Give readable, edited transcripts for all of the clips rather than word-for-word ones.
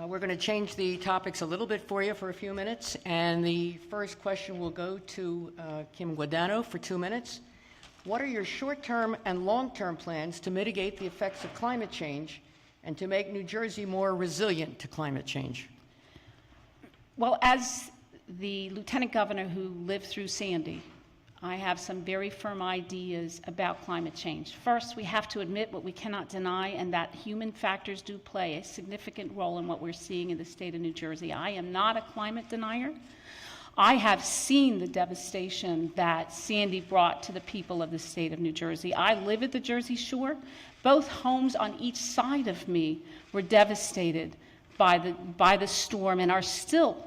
We're going to change the topics a little bit for you for a few minutes, and the first question will go to Kim Guadagno for 2 minutes. What are your short-term and long-term plans to mitigate the effects of climate change and to make New Jersey more resilient to climate change? Well, as the Lieutenant Governor who lived through Sandy, I have some very firm ideas about climate change. First, we have to admit what we cannot deny, and that human factors do play a significant role in what we're seeing in the state of New Jersey. I am not a climate denier. I have seen the devastation that Sandy brought to the people of the state of New Jersey. I live at the Jersey Shore. Both homes on each side of me were devastated by the storm and are still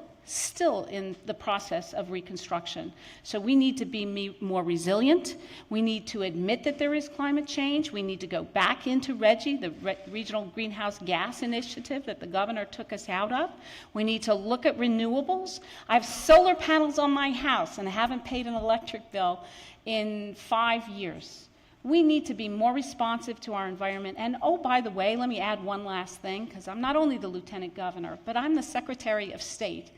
in the process of reconstruction. So we need to be more resilient. We need to admit that there is climate change. We need to go back into RGGI, the Regional Greenhouse Gas Initiative that the governor took us out of. We need to look at renewables. I have solar panels on my house and I haven't paid an electric bill in 5 years. We need to be more responsive to our environment. And oh, by the way, let me add one last thing, because I'm not only the Lieutenant Governor, but I'm the Secretary of State.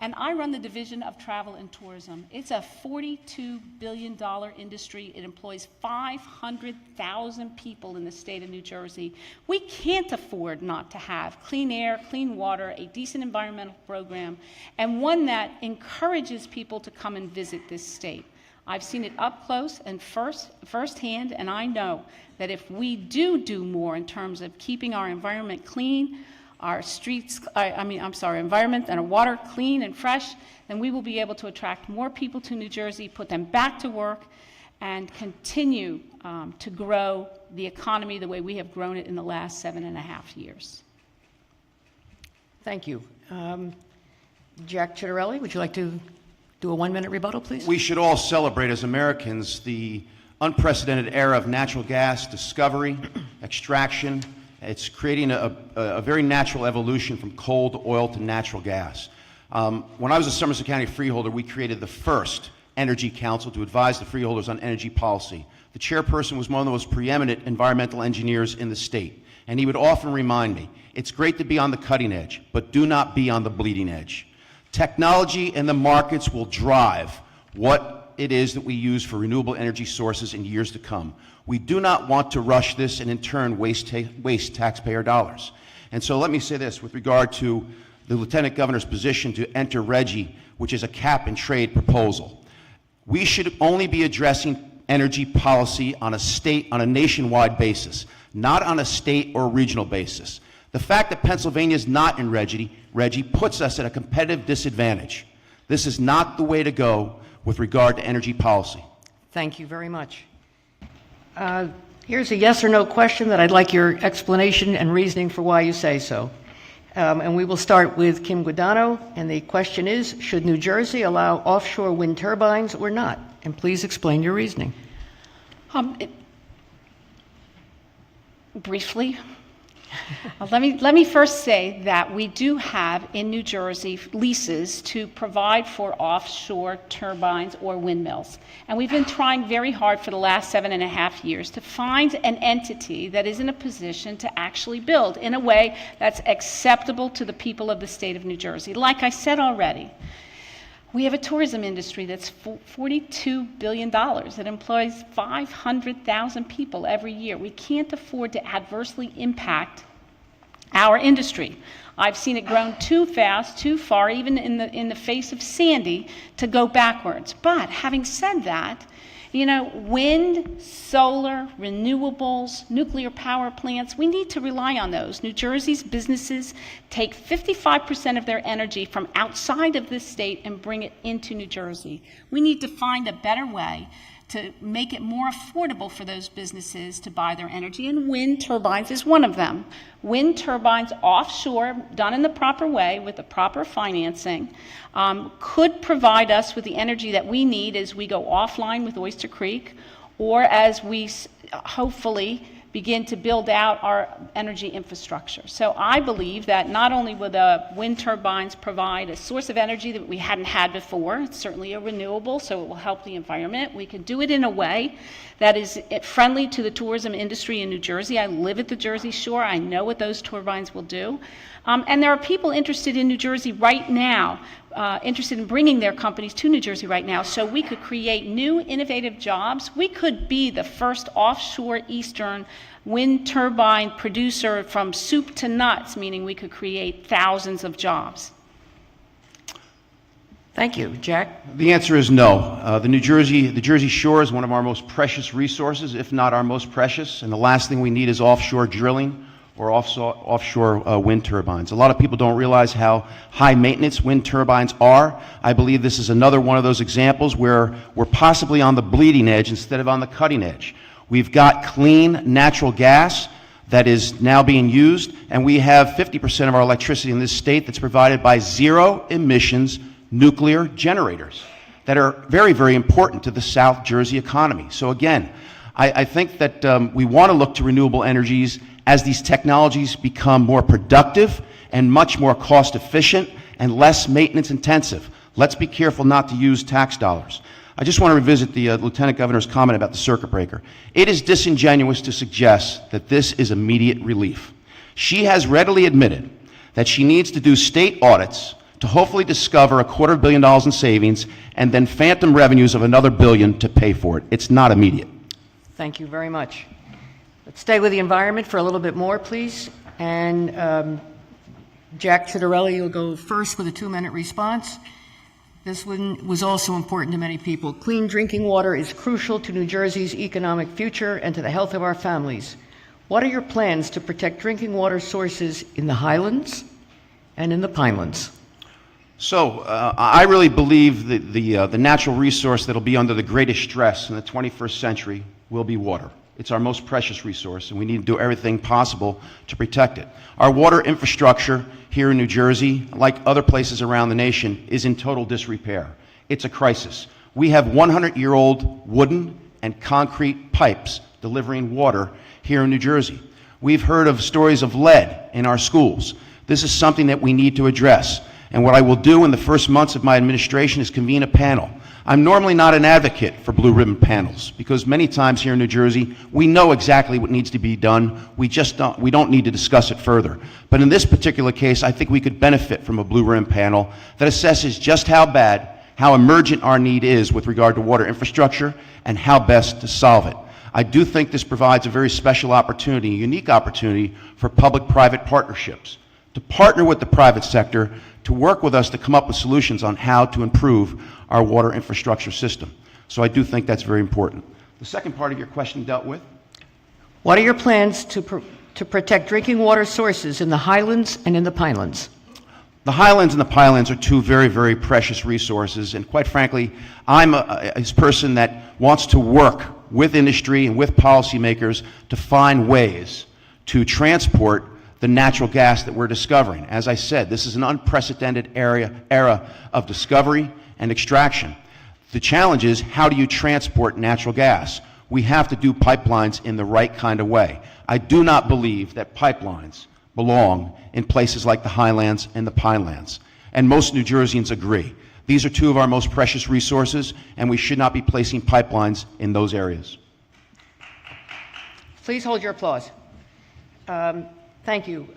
And I run the Division of Travel and Tourism. It's a $42 billion industry. It employs 500,000 people in the state of New Jersey. We can't afford not to have clean air, clean water, a decent environmental program, and one that encourages people to come and visit this state. I've seen it up close and firsthand, and I know that if we do more in terms of keeping our environment clean, our streets, environment and our water clean and fresh, then we will be able to attract more people to New Jersey, put them back to work, and continue to grow the economy the way we have grown it in the last 7.5 years. Thank you. Jack Chitterelli, would you like to do a 1-minute rebuttal, please? We should all celebrate as Americans the unprecedented era of natural gas discovery, extraction. It's creating a very natural evolution from coal to oil to natural gas. When I was a Somerset County freeholder, we created the first Energy Council to advise the freeholders on energy policy. The chairperson was one of the most preeminent environmental engineers in the state, and he would often remind me, it's great to be on the cutting edge, but do not be on the bleeding edge. Technology and the markets will drive what it is that we use for renewable energy sources in years to come. We do not want to rush this and in turn waste taxpayer dollars. And so let me say this with regard to the Lieutenant Governor's position to enter RGGI, which is a cap and trade proposal. We should only be addressing energy policy on a nationwide basis, not on a state or regional basis. The fact that Pennsylvania is not in RGGI puts us at a competitive disadvantage. This is not the way to go with regard to energy policy. Thank you very much. Here's a yes or no question that I'd like your explanation and reasoning for why you say so. And we will start with Kim Guadagno, and the question is, should New Jersey allow offshore wind turbines or not? And please explain your reasoning. Briefly, let me first say that we do have in New Jersey leases to provide for offshore turbines or windmills. And we've been trying very hard for the last 7.5 years to find an entity that is in a position to actually build in a way that's acceptable to the people of the state of New Jersey. Like I said already, we have a tourism industry that's $42 billion. It employs 500,000 people every year. We can't afford to adversely impact our industry. I've seen it grow too fast, too far, even in the face of Sandy, to go backwards. But having said that, wind, solar, renewables, nuclear power plants, we need to rely on those. New Jersey's businesses take 55% of their energy from outside of this state and bring it into New Jersey. We need to find a better way to make it more affordable for those businesses to buy their energy, and wind turbines is one of them. Wind turbines offshore, done in the proper way with the proper financing, could provide us with the energy that we need as we go offline with Oyster Creek, or as we hopefully begin to build out our energy infrastructure. So I believe that not only will the wind turbines provide a source of energy that we hadn't had before, it's certainly a renewable, so it will help the environment. We can do it in a way that is friendly to the tourism industry in New Jersey. I live at the Jersey Shore. I know what those turbines will do. And there are people interested in New Jersey right now, interested in bringing their companies to New Jersey right now, so we could create new innovative jobs. We could be the first offshore eastern wind turbine producer from soup to nuts, meaning we could create thousands of jobs. Thank you. Jack? The answer is no. The Jersey Shore is one of our most precious resources, if not our most precious, and the last thing we need is offshore drilling or offshore wind turbines. A lot of people don't realize how high maintenance wind turbines are. I believe this is another one of those examples where we're possibly on the bleeding edge instead of on the cutting edge. We've got clean natural gas that is now being used, and we have 50% of our electricity in this state that's provided by zero emissions nuclear generators that are very, very important to the South Jersey economy. So again, I think that we want to look to renewable energies as these technologies become more productive and much more cost efficient and less maintenance intensive. Let's be careful not to use tax dollars. I just want to revisit the Lieutenant Governor's comment about the circuit breaker. It is disingenuous to suggest that this is immediate relief. She has readily admitted that she needs to do state audits to hopefully discover $250 million in savings and then phantom revenues of another $1 billion to pay for it. It's not immediate. Thank you very much. Let's stay with the environment for a little bit more, please. And Jack Citarelli, you'll go first with a 2-minute response. This one was also important to many people. Clean drinking water is crucial to New Jersey's economic future and to the health of our families. What are your plans to protect drinking water sources in the Highlands and in the Pinelands? So I really believe that the natural resource that will be under the greatest stress in the 21st century will be water. It's our most precious resource, and we need to do everything possible to protect it. Our water infrastructure here in New Jersey, like other places around the nation, is in total disrepair. It's a crisis. We have 100-year-old wooden and concrete pipes delivering water here in New Jersey. We've heard of stories of lead in our schools. This is something that we need to address. And what I will do in the first months of my administration is convene a panel. I'm normally not an advocate for blue ribbon panels because many times here in New Jersey, we know exactly what needs to be done. We don't need to discuss it further. But in this particular case, I think we could benefit from a blue ribbon panel that assesses just how bad, how emergent our need is with regard to water infrastructure and how best to solve it. I do think this provides a very special opportunity, a unique opportunity for public-private partnerships to partner with the private sector to work with us to come up with solutions on how to improve our water infrastructure system. So I do think that's very important. The second part of your question dealt with? What are your plans to protect drinking water sources in the Highlands and in the Pinelands? The Highlands and the Pinelands are two very, very precious resources, and quite frankly, I'm a person that wants to work with industry and with policymakers to find ways to transport the natural gas that we're discovering. As I said, this is an unprecedented era of discovery and extraction. The challenge is, how do you transport natural gas? We have to do pipelines in the right kind of way. I do not believe that pipelines belong in places like the Highlands and the Pinelands, and most New Jerseyans agree. These are two of our most precious resources, and we should not be placing pipelines in those areas. Please hold your applause. Thank you.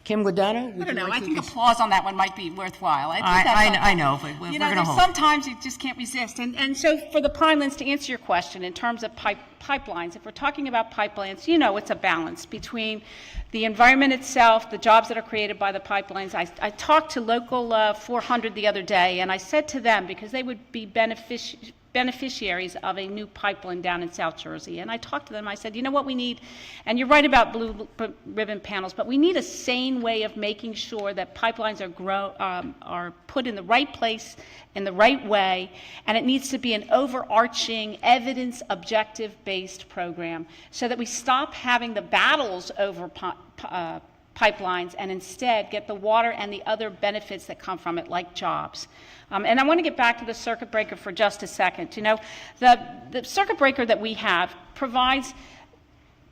Kim Guadagno? I don't know. I think applause on that one might be worthwhile. I know, but we're going to hold. Sometimes you just can't resist. And so for the Pinelands, to answer your question, in terms of pipelines, if we're talking about pipelines, you know it's a balance between the environment itself, the jobs that are created by the pipelines. I talked to Local 400 the other day, and I said to them, because they would be beneficiaries of a new pipeline down in South Jersey. And I talked to them, I said, you know what we need, and you're right about blue ribbon panels, but we need a sane way of making sure that pipelines are put in the right place, in the right way, and it needs to be an overarching, evidence, objective-based program so that we stop having the battles over pipelines and instead get the water and the other benefits that come from it, like jobs. And I want to get back to the circuit breaker for just a second. You know, the circuit breaker that we have provides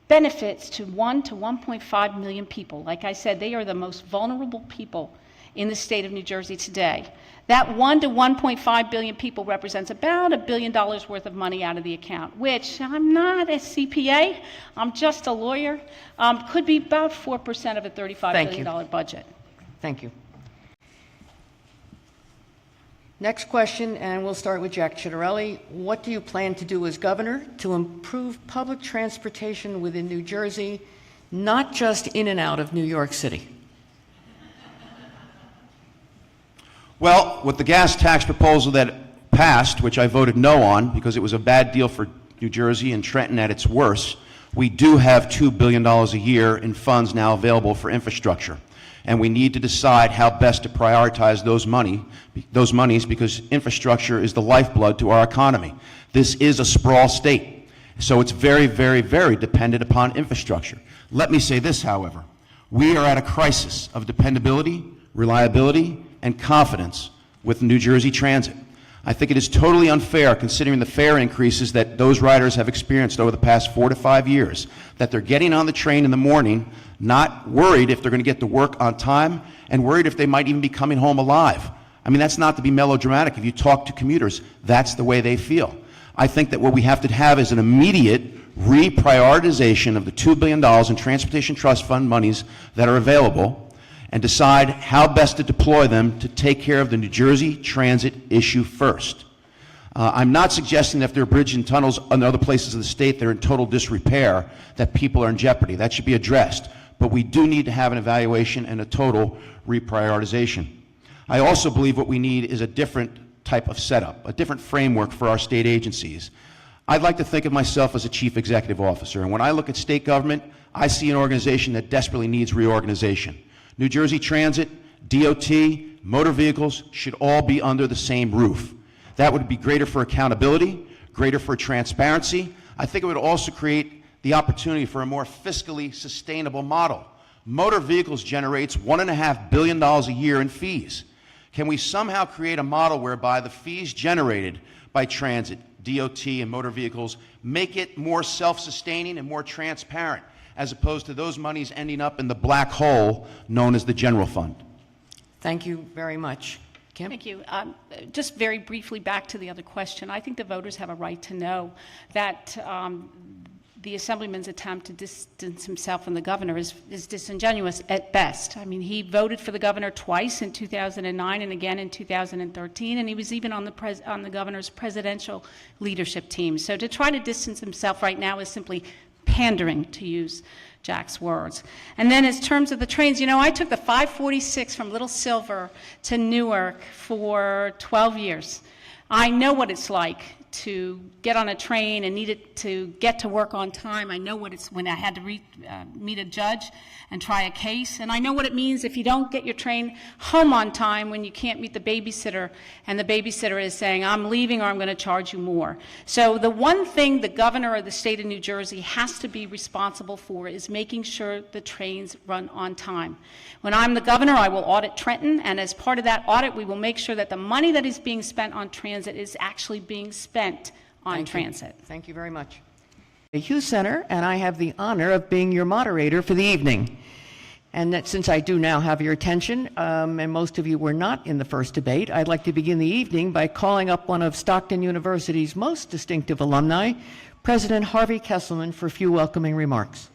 benefits to 1 to 1.5 million people. Like I said, they are the most vulnerable people in the state of New Jersey today. That 1 to 1.5 billion people represents about $1 billion worth of money out of the account, which I'm not a CPA, I'm just a lawyer, could be about 4% of a $35 billion budget. Thank you. Next question, and we'll start with Jack Chitterelli. What do you plan to do as governor to improve public transportation within New Jersey, not just in and out of New York City? Well, with the gas tax proposal that passed, which I voted no on because it was a bad deal for New Jersey and Trenton at its worst, we do have $2 billion a year in funds now available for infrastructure. And we need to decide how best to prioritize those monies because infrastructure is the lifeblood to our economy. This is a sprawl state, so it's very, very, very dependent upon infrastructure. Let me say this, however. We are at a crisis of dependability, reliability, and confidence with New Jersey Transit. I think it is totally unfair, considering the fare increases that those riders have experienced over the past 4 to 5 years, that they're getting on the train in the morning not worried if they're going to get to work on time and worried if they might even be coming home alive. I mean, that's not to be melodramatic. If you talk to commuters, that's the way they feel. I think that what we have to have is an immediate reprioritization of the $2 billion in Transportation Trust Fund monies that are available and decide how best to deploy them to take care of the New Jersey transit issue first. I'm not suggesting that if there are bridges and tunnels in other places of the state that are in total disrepair, that people are in jeopardy. That should be addressed. But we do need to have an evaluation and a total reprioritization. I also believe what we need is a different type of setup, a different framework for our state agencies. I'd like to think of myself as a chief executive officer, and when I look at state government, I see an organization that desperately needs reorganization. New Jersey Transit, DOT, motor vehicles should all be under the same roof. That would be greater for accountability, greater for transparency. I think it would also create the opportunity for a more fiscally sustainable model. Motor vehicles generates $1.5 billion a year in fees. Can we somehow create a model whereby the fees generated by transit, DOT, and motor vehicles make it more self-sustaining and more transparent, as opposed to those monies ending up in the black hole known as the general fund? Thank you very much. Kim? Thank you. Just very briefly back to the other question. I think the voters have a right to know that the Assemblyman's attempt to distance himself from the governor is disingenuous at best. I mean, he voted for the governor twice in 2009 and again in 2013, and he was even on the governor's presidential leadership team. So to try to distance himself right now is simply pandering, to use Jack's words. And then in terms of the trains, you know, I took the 546 from Little Silver to Newark for 12 years. I know what it's like to get on a train and need it to get to work on time. I know what it's when I had to meet a judge and try a case, and I know what it means if you don't get your train home on time when you can't meet the babysitter, and the babysitter is saying, I'm leaving or I'm going to charge you more. So the one thing the governor of the state of New Jersey has to be responsible for is making sure the trains run on time. When I'm the governor, I will audit Trenton, and as part of that audit, we will make sure that the money that is being spent on transit is actually being spent on transit. Thank you very much. The Hughes Center, and I have the honor of being your moderator for the evening. And that since I do now have your attention, and most of you were not in the first debate, I'd like to begin the evening by calling up one of Stockton University's most distinctive alumni, President Harvey Kesselman, for a few welcoming remarks.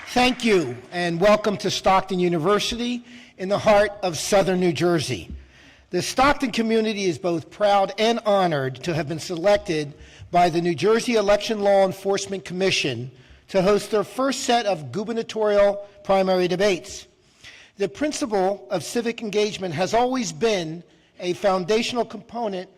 Thank you, and welcome to Stockton University in the heart of southern New Jersey. The Stockton community is both proud and honored to have been selected by the New Jersey Election Law Enforcement Commission to host their first set of gubernatorial primary debates. The principle of civic engagement has always been a foundational component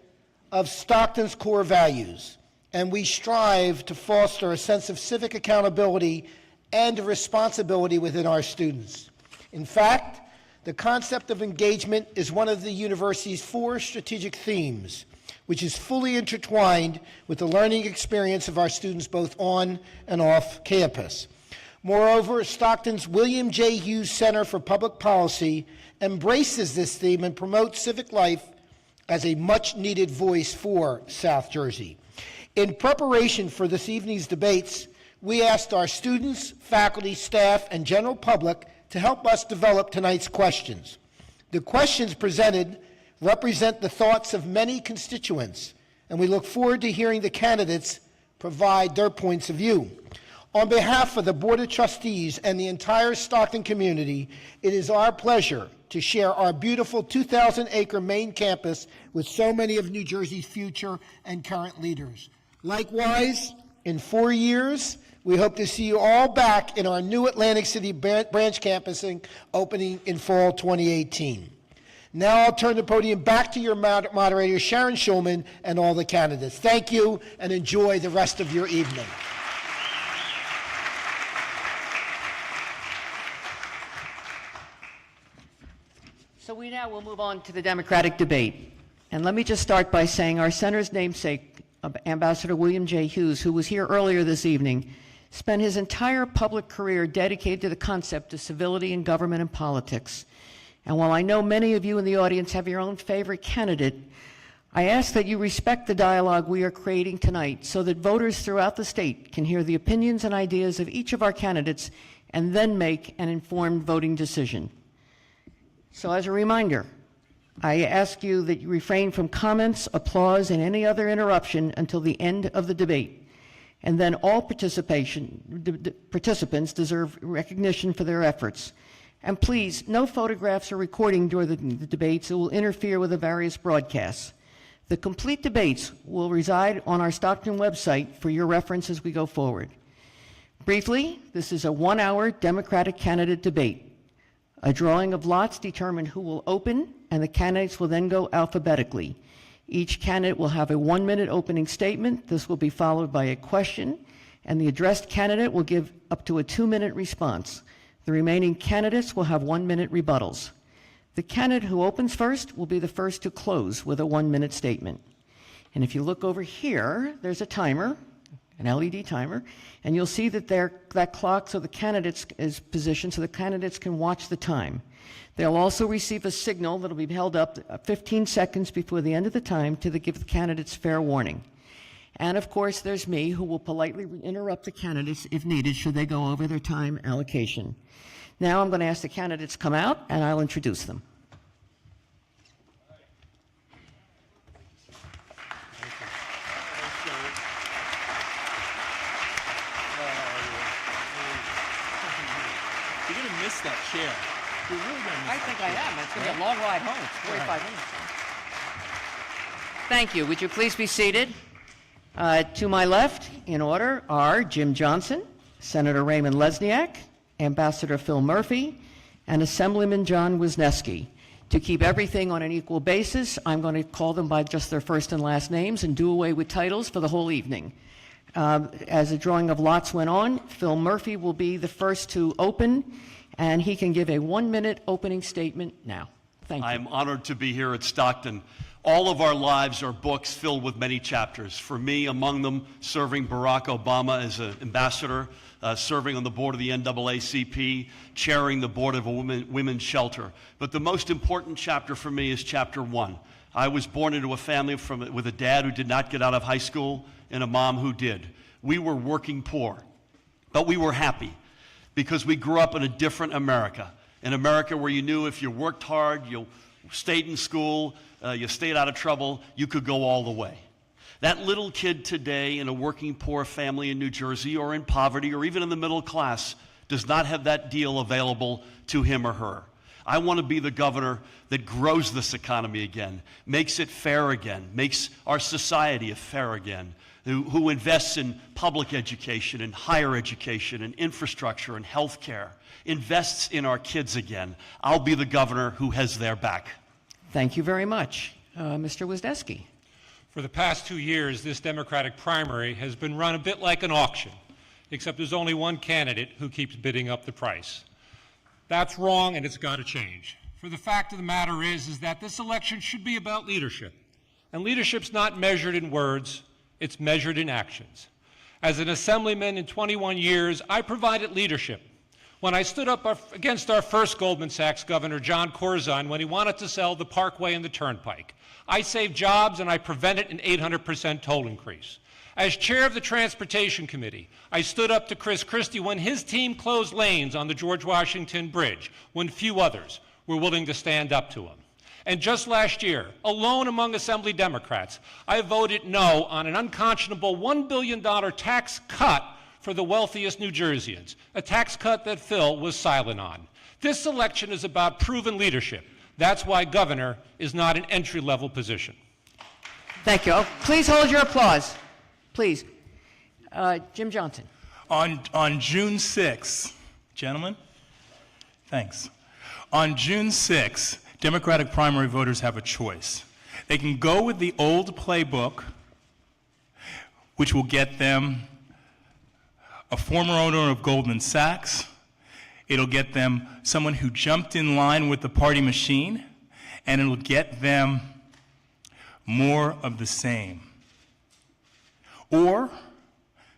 of Stockton's core values, and we strive to foster a sense of civic accountability and responsibility within our students. In fact, the concept of engagement is one of the university's 4 strategic themes, which is fully intertwined with the learning experience of our students both on and off campus. Moreover, Stockton's William J. Hughes Center for Public Policy embraces this theme and promotes civic life as a much-needed voice for South Jersey. In preparation for this evening's debates, we asked our students, faculty, staff, and general public to help us develop tonight's questions. The questions presented represent the thoughts of many constituents, and we look forward to hearing the candidates provide their points of view. On behalf of the Board of Trustees and the entire Stockton community, it is our pleasure to share our beautiful 2,000-acre main campus with so many of New Jersey's future and current leaders. Likewise, in 4 years, we hope to see you all back in our new Atlantic City branch campus opening in fall 2018. Now I'll turn the podium back to your moderator, Sharon Schulman, and all the candidates. Thank you, and enjoy the rest of your evening. So we now will move on to the Democratic debate. And let me just start by saying our center's namesake, Ambassador William J. Hughes, who was here earlier this evening, spent his entire public career dedicated to the concept of civility in government and politics. And while I know many of you in the audience have your own favorite candidate, I ask that you respect the dialogue we are creating tonight so that voters throughout the state can hear the opinions and ideas of each of our candidates and then make an informed voting decision. So as a reminder, I ask you that you refrain from comments, applause, and any other interruption until the end of the debate. And then all participants deserve recognition for their efforts. And please, no photographs or recording during the debates. It will interfere with the various broadcasts. The complete debates will reside on our Stockton website for your reference as we go forward. Briefly, this is a 1-hour Democratic candidate debate. A drawing of lots determine who will open, and the candidates will then go alphabetically. Each candidate will have a 1-minute opening statement. This will be followed by a question, and the addressed candidate will give up to a 2-minute response. The remaining candidates will have 1-minute rebuttals. The candidate who opens first will be the first to close with a 1-minute statement. And if you look over here, there's a timer, an LED timer, and you'll see that that clock so the candidates is positioned so the candidates can watch the time. They'll also receive a signal that'll be held up 15 seconds before the end of the time to give the candidates fair warning. And of course, there's me, who will politely interrupt the candidates if needed should they go over their time allocation. Now I'm going to ask the candidates come out, and I'll introduce them. You're going to miss that chair. You're really going to miss I that think chair. I am. It's going to be a long ride home. It's 45 minutes. Thank you. Would you please be seated? To my left, in order, are Jim Johnson, Senator Raymond Lesniak, Ambassador Phil Murphy, and Assemblyman John Wisniewski. To keep everything on an equal basis, I'm going to call them by just their first and last names and do away with titles for the whole evening. As the drawing of lots went on, Phil Murphy will be the first to open, and he can give a 1-minute opening statement now. Thank you. I'm honored to be here at Stockton. All of our lives are books filled with many chapters. For me, among them, serving Barack Obama as an ambassador, serving on the board of the NAACP, chairing the board of a women's shelter. But the most important chapter for me is chapter 1. I was born into a family with a dad who did not get out of high school and a mom who did. We were working poor, but we were happy because we grew up in a different America, an America where you knew if you worked hard, you stayed in school, you stayed out of trouble, you could go all the way. That little kid today in a working poor family in New Jersey or in poverty or even in the middle class does not have that deal available to him or her. I want to be the governor that grows this economy again, makes it fair again, makes our society fair again, who invests in public education and higher education and infrastructure and health care, invests in our kids again. I'll be the governor who has their back. Thank you very much. Mr. Wisniewski. For the past 2 years, this Democratic primary has been run a bit like an auction, except there's only one candidate who keeps bidding up the price. That's wrong, and it's got to change. For the fact of the matter is that this election should be about leadership. And leadership's not measured in words, it's measured in actions. As an assemblyman in 21 years, I provided leadership. When I stood up against our first Goldman Sachs governor, John Corzine, when he wanted to sell the Parkway and the Turnpike, I saved jobs and I prevented an 800% toll increase. As chair of the Transportation Committee, I stood up to Chris Christie when his team closed lanes on the George Washington Bridge, when few others were willing to stand up to him. And just last year, alone among Assembly Democrats, I voted no on an unconscionable $1 billion tax cut for the wealthiest New Jerseyans, a tax cut that Phil was silent on. This election is about proven leadership. That's why governor is not an entry-level position. Thank you. Oh, please hold your applause. Please. Jim Johnson. On June 6th, gentlemen, thanks. On June 6th, Democratic primary voters have a choice. They can go with the old playbook, which will get them a former owner of Goldman Sachs. It'll get them someone who jumped in line with the party machine, and it'll get them more of the same. Or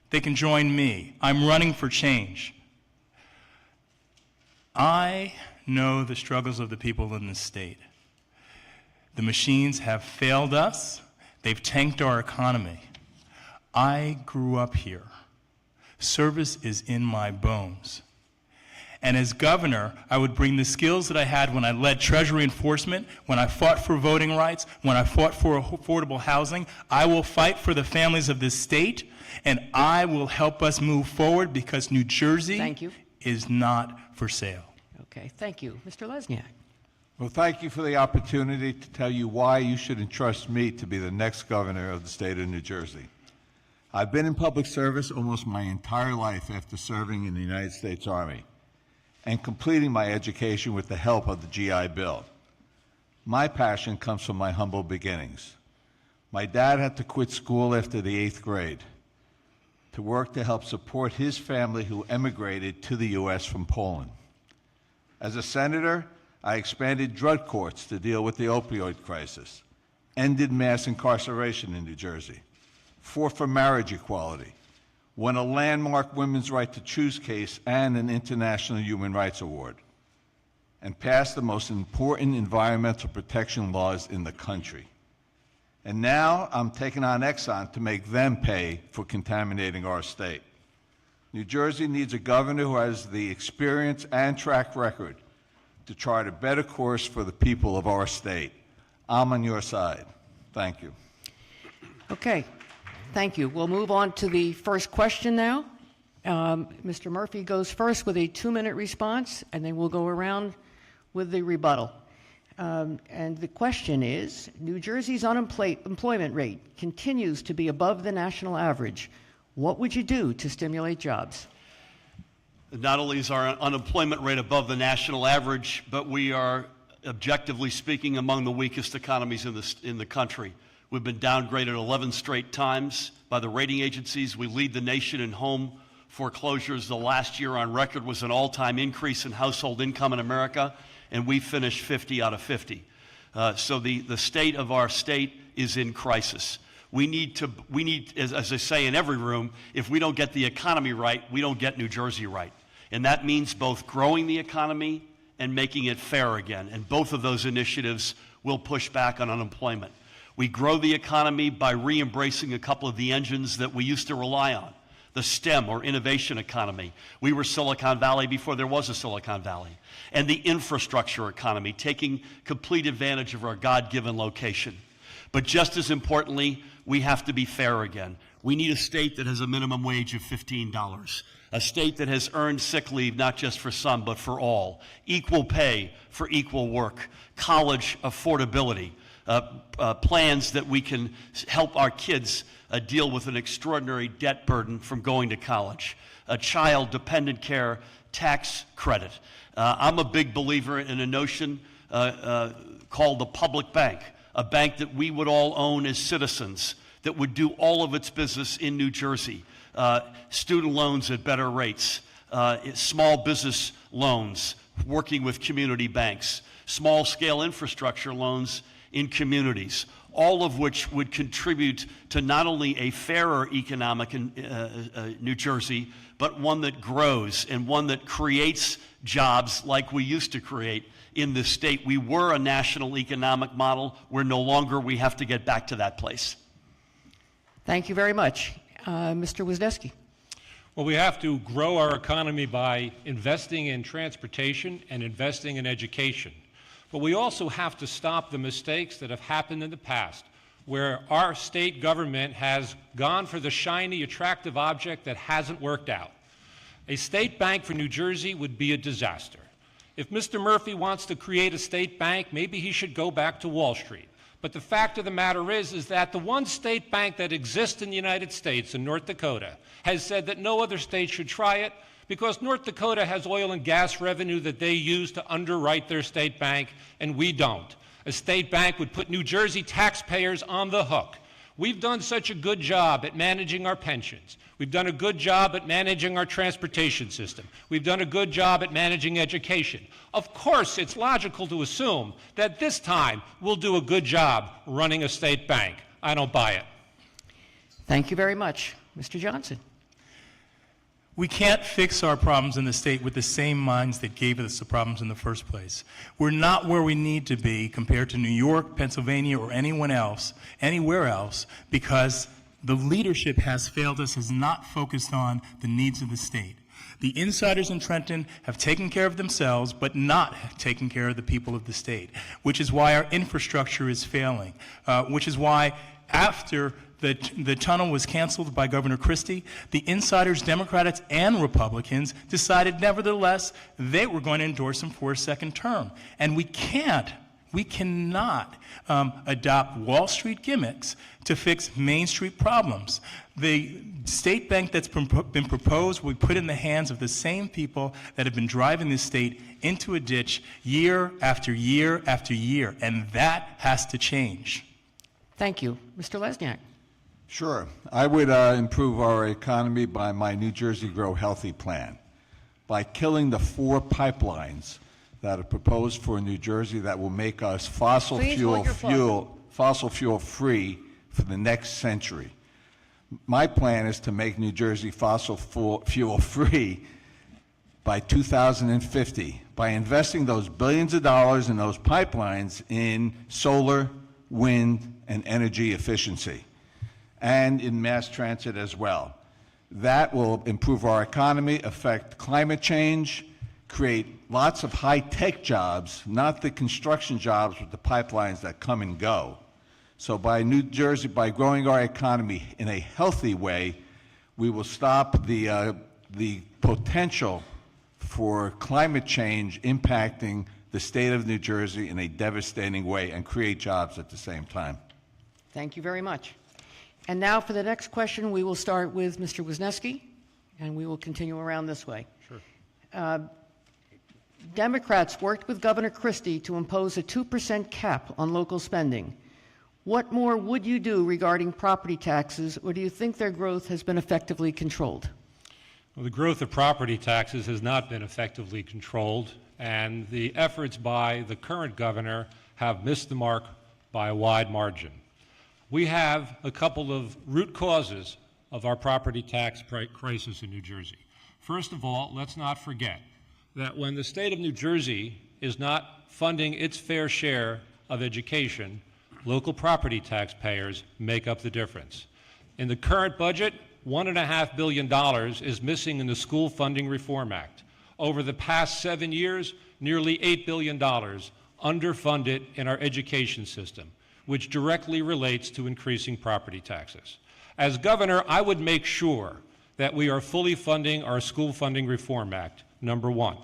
they can join me. I'm running for change. I know the struggles of the people in this state. The machines have failed us. They've tanked our economy. I grew up here. Service is in my bones. And as governor, I would bring the skills that I had when I led Treasury enforcement, when I fought for voting rights, when I fought for affordable housing. I will fight for the families of this state, and I will help us move forward because New Jersey Thank you. is not for sale. Okay, thank you. Mr. Lesniak. Well, thank you for the opportunity to tell you why you should entrust me to be the next governor of the state of New Jersey. I've been in public service almost my entire life after serving in the United States Army and completing my education with the help of the GI Bill. My passion comes from my humble beginnings. My dad had to quit school after the 8th grade to work to help support his family who emigrated to the U.S. from Poland. As a senator, I expanded drug courts to deal with the opioid crisis, ended mass incarceration in New Jersey, fought for marriage equality, won a landmark women's right to choose case and an International Human Rights Award, and passed the most important environmental protection laws in the country. And now I'm taking on Exxon to make them pay for contaminating our state. New Jersey needs a governor who has the experience and track record to chart a better course for the people of our state. I'm on your side. Thank you. Okay, thank you. We'll move on to the first question now. Mr. Murphy goes first with a 2-minute response, and then we'll go around with the rebuttal. And the question is, New Jersey's unemployment rate continues to be above the national average. What would you do to stimulate jobs? Not only is our unemployment rate above the national average, but we are, objectively speaking, among the weakest economies in the country. We've been downgraded 11 straight times by the rating agencies. We lead the nation in home foreclosures. The last year on record was an all-time increase in household income in America, and we finished 50 out of 50. So the state of our state is in crisis. We need, as I say in every room, if we don't get the economy right, we don't get New Jersey right. And that means both growing the economy and making it fair again. And both of those initiatives will push back on unemployment. We grow the economy by re-embracing a couple of the engines that we used to rely on. The STEM, or innovation economy. We were Silicon Valley before there was a Silicon Valley. And the infrastructure economy, taking complete advantage of our God-given location. But just as importantly, we have to be fair again. We need a state that has a minimum wage of $15. A state that has earned sick leave, not just for some, but for all. Equal pay for equal work. College affordability. Plans that we can help our kids deal with an extraordinary debt burden from going to college. A child dependent care tax credit. I'm a big believer in a notion called the public bank. A bank that we would all own as citizens, that would do all of its business in New Jersey. Student loans at better rates, small business loans, working with community banks, small-scale infrastructure loans in communities, all of which would contribute to not only a fairer economic New Jersey, but one that grows and one that creates jobs like we used to create in this state. We were a national economic model. We're no longer. We have to get back to that place. Thank you very much. Mr. Wisniewski. Well, we have to grow our economy by investing in transportation and investing in education. But we also have to stop the mistakes that have happened in the past, where our state government has gone for the shiny, attractive object that hasn't worked out. A state bank for New Jersey would be a disaster. If Mr. Murphy wants to create a state bank, maybe he should go back to Wall Street. But the fact of the matter is that the one state bank that exists in the United States, in North Dakota, has said that no other state should try it because North Dakota has oil and gas revenue that they use to underwrite their state bank, and we don't. A state bank would put New Jersey taxpayers on the hook. We've done such a good job at managing our pensions. We've done a good job at managing our transportation system. We've done a good job at managing education. Of course, it's logical to assume that this time we'll do a good job running a state bank. I don't buy it. Thank you very much. Mr. Johnson. We can't fix our problems in the state with the same minds that gave us the problems in the first place. We're not where we need to be compared to New York, Pennsylvania, or anyone else, anywhere else, because the leadership has failed us, has not focused on the needs of the state. The insiders in Trenton have taken care of themselves, but not taken care of the people of the state, which is why our infrastructure is failing, which is why after the tunnel was canceled by Governor Christie, the insiders, Democrats and Republicans, decided nevertheless they were going to endorse him for a second term. And we cannot adopt Wall Street gimmicks to fix Main Street problems. The state bank that's been proposed will be put in the hands of the same people that have been driving this state into a ditch year after year after year, and that has to change. Thank you. Mr. Lesniak. Sure. I would improve our economy by my New Jersey Grow Healthy plan, by killing the 4 pipelines that are proposed for New Jersey that will make us fossil fuel free for the next century. My plan is to make New Jersey fossil fuel free by 2050 by investing those billions of dollars in those pipelines in solar, wind, and energy efficiency, and in mass transit as well. That will improve our economy, affect climate change, create lots of high-tech jobs, not the construction jobs with the pipelines that come and go. So by New Jersey, by growing our economy in a healthy way, we will stop the potential for climate change impacting the state of New Jersey in a devastating way and create jobs at the same time. Thank you very much. And now for the next question, we will start with Mr. Wisniewski, and we will continue around this way. Sure. Democrats worked with Governor Christie to impose a 2% cap on local spending. What more would you do regarding property taxes, or do you think their growth has been effectively controlled? Well, the growth of property taxes has not been effectively controlled, and the efforts by the current governor have missed the mark by a wide margin. We have a couple of root causes of our property tax crisis in New Jersey. First of all, let's not forget that when the state of New Jersey is not funding its fair share of education, local property taxpayers make up the difference. In the current budget, $1.5 billion is missing in the School Funding Reform Act. Over the past 7 years, nearly $8 billion underfunded in our education system, which directly relates to increasing property taxes. As governor, I would make sure that we are fully funding our School Funding Reform Act, number one.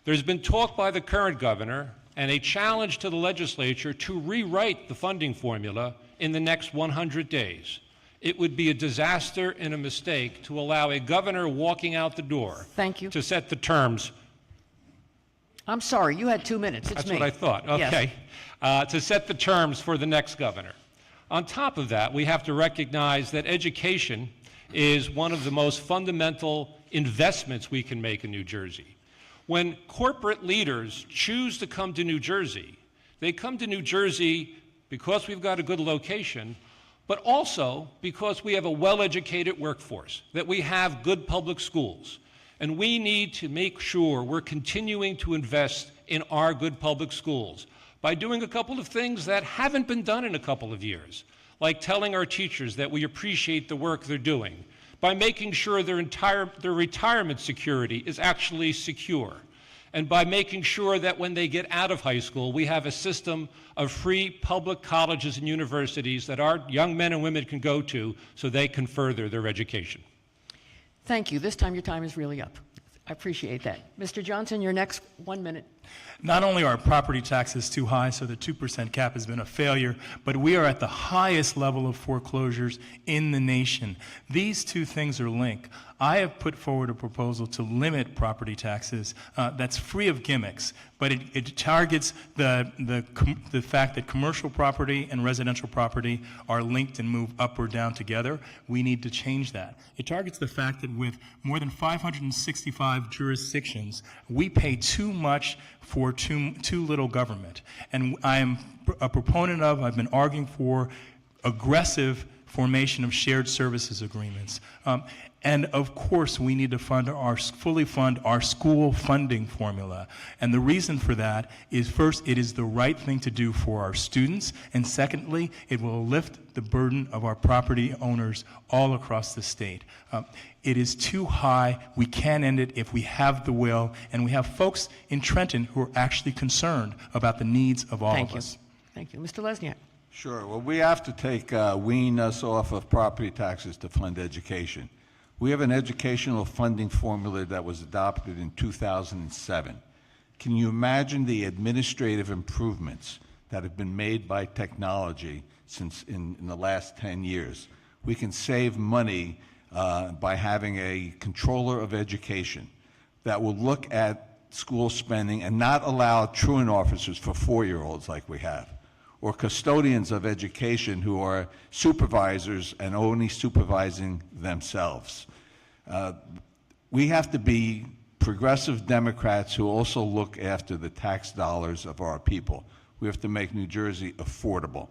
There's been talk by the current governor and a challenge to the legislature to rewrite the funding formula in the next 100 days. It would be a disaster and a mistake to allow a governor walking out the door Thank you. to set the terms. I'm sorry, you had 2 minutes. It's That's me. what I thought. Yes. Okay. To set the terms for the next governor. On top of that, we have to recognize that education is one of the most fundamental investments we can make in New Jersey. When corporate leaders choose to come to New Jersey, they come to New Jersey because we've got a good location, but also because we have a well-educated workforce, that we have good public schools. And we need to make sure we're continuing to invest in our good public schools by doing a couple of things that haven't been done in a couple of years, like telling our teachers that we appreciate the work they're doing, by making sure their retirement security is actually secure, and by making sure that when they get out of high school, we have a system of free public colleges and universities that our young men and women can go to so they can further their education. Thank you. This time your time is really up. I appreciate that. Mr. Johnson, your next 1 minute. Not only are property taxes too high, so the 2% cap has been a failure, but we are at the highest level of foreclosures in the nation. These two things are linked. I have put forward a proposal to limit property taxes that's free of gimmicks, but it targets the fact that commercial property and residential property are linked and move up or down together. We need to change that. It targets the fact that with more than 565 jurisdictions, we pay too much for too little government. And I am a proponent of, I've been arguing for aggressive formation of shared services agreements. And of course, we need to fully fund our school funding formula. And the reason for that is, first, it is the right thing to do for our students, and secondly, it will lift the burden of our property owners all across the state. It is too high. We can end it if we have the will, and we have folks in Trenton who are actually concerned about the needs of all of us. Thank you. Mr. Lesniak. Sure. Well, we have to wean us off of property taxes to fund education. We have an educational funding formula that was adopted in 2007. Can you imagine the administrative improvements that have been made by technology since in the last 10 years? We can save money by having a controller of education that will look at school spending and not allow truant officers for 4-year-olds like we have, or custodians of education who are supervisors and only supervising themselves. We have to be progressive Democrats who also look after the tax dollars of our people. We have to make New Jersey affordable.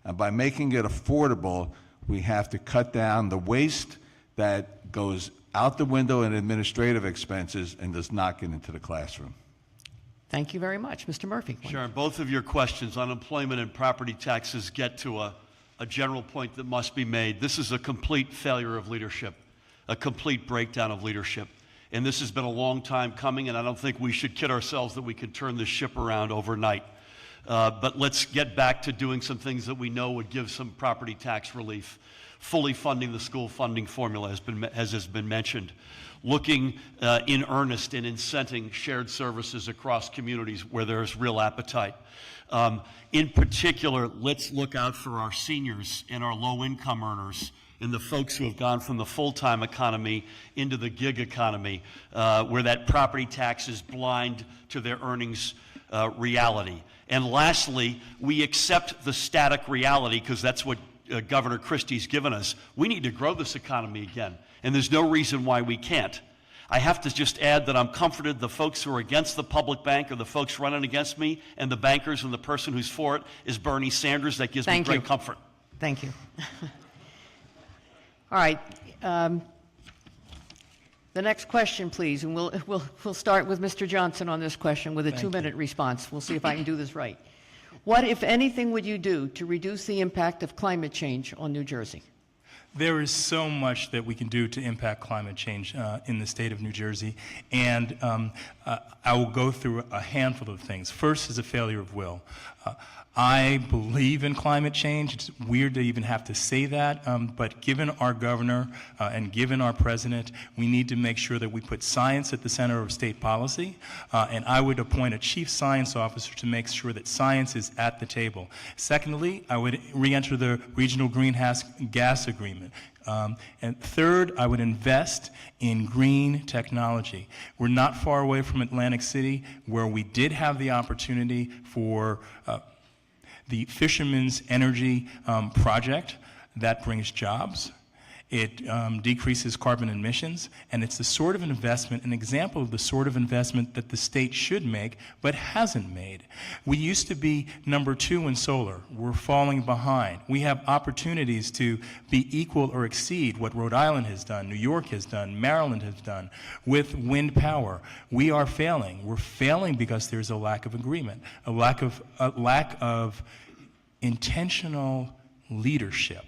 And by making it affordable, we have to cut down the waste that goes out the window in administrative expenses and does not get into the classroom. Thank you very much. Mr. Murphy. Sharon, both of your questions on employment and property taxes get to a general point that must be made. This is a complete failure of leadership, a complete breakdown of leadership. And this has been a long time coming, and I don't think we should kid ourselves that we can turn this ship around overnight. But let's get back to doing some things that we know would give some property tax relief. Fully funding the school funding formula has been mentioned. Looking in earnest and incenting shared services across communities where there's real appetite. In particular, let's look out for our seniors and our low-income earners and the folks who have gone from the full-time economy into the gig economy, where that property tax is blind to their earnings reality. And lastly, we accept the static reality because that's what Governor Christie's given us. We need to grow this economy again, and there's no reason why we can't. I have to just add that I'm comforted the folks who are against the public bank are the folks running against me, and the bankers and the person who's for it is Bernie Sanders. That gives me great comfort. Thank you. All right. The next question, please, and we'll start with Mr. Johnson on this question with a 2-minute response. We'll see if I can do this right. What, if anything, would you do to reduce the impact of climate change on New Jersey? There is so much that we can do to impact climate change in the state of New Jersey, and I will go through a handful of things. First is a failure of will. I believe in climate change. It's weird to even have to say that, but given our governor and given our president, we need to make sure that we put science at the center of state policy, and I would appoint a chief science officer to make sure that science is at the table. Secondly, I would re-enter the regional greenhouse gas agreement. And third, I would invest in green technology. We're not far away from Atlantic City, where we did have the opportunity for the Fisherman's Energy Project that brings jobs. It decreases carbon emissions, and it's the sort of investment, an example of the sort of investment that the state should make but hasn't made. We used to be number 2 in solar. We're falling behind. We have opportunities to be equal or exceed what Rhode Island has done, New York has done, Maryland has done with wind power. We are failing. We're failing because there's a lack of agreement, a lack of intentional leadership.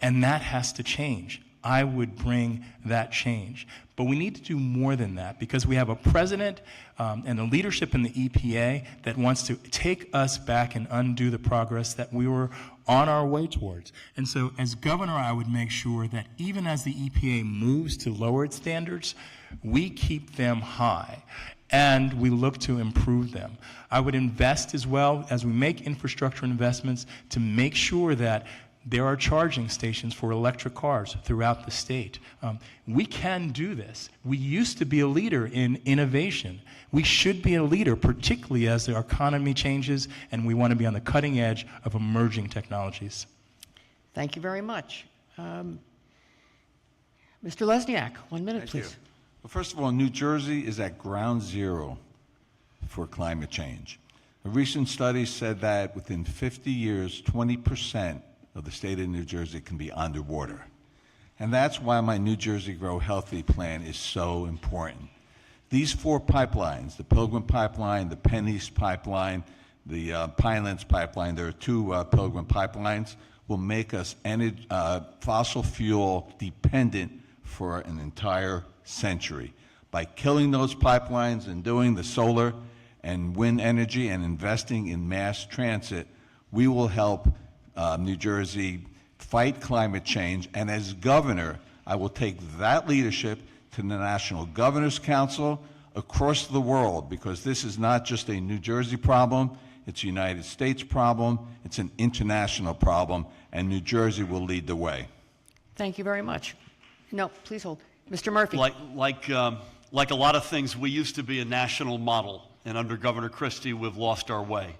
And that has to change. I would bring that change. But we need to do more than that because we have a president and a leadership in the EPA that wants to take us back and undo the progress that we were on our way towards. And so as governor, I would make sure that even as the EPA moves to lower its standards, we keep them high and we look to improve them. I would invest as well as we make infrastructure investments to make sure that there are charging stations for electric cars throughout the state. We can do this. We used to be a leader in innovation. We should be a leader, particularly as the economy changes and we want to be on the cutting edge of emerging technologies. Thank you very much. Mr. Lesniak, 1 minute, Thank please. you. Well, first of all, New Jersey is at ground zero for climate change. A recent study said that within 50 years, 20% of the state of New Jersey can be underwater. And that's why my New Jersey Grow Healthy plan is so important. These 4 pipelines, the Pilgrim Pipeline, the Penn East Pipeline, the Pinelands Pipeline, there are 2 Pilgrim pipelines, will make us fossil fuel dependent for an entire century. By killing those pipelines and doing the solar and wind energy and investing in mass transit, we will help New Jersey fight climate change, and as governor, I will take that leadership to the National Governors Council across the world, because this is not just a New Jersey problem, it's a United States problem, it's an international problem, and New Jersey will lead the way. Thank you very much. No, please hold. Mr. Murphy. Like a lot of things, we used to be a national model, and under Governor Christie, we've lost our way.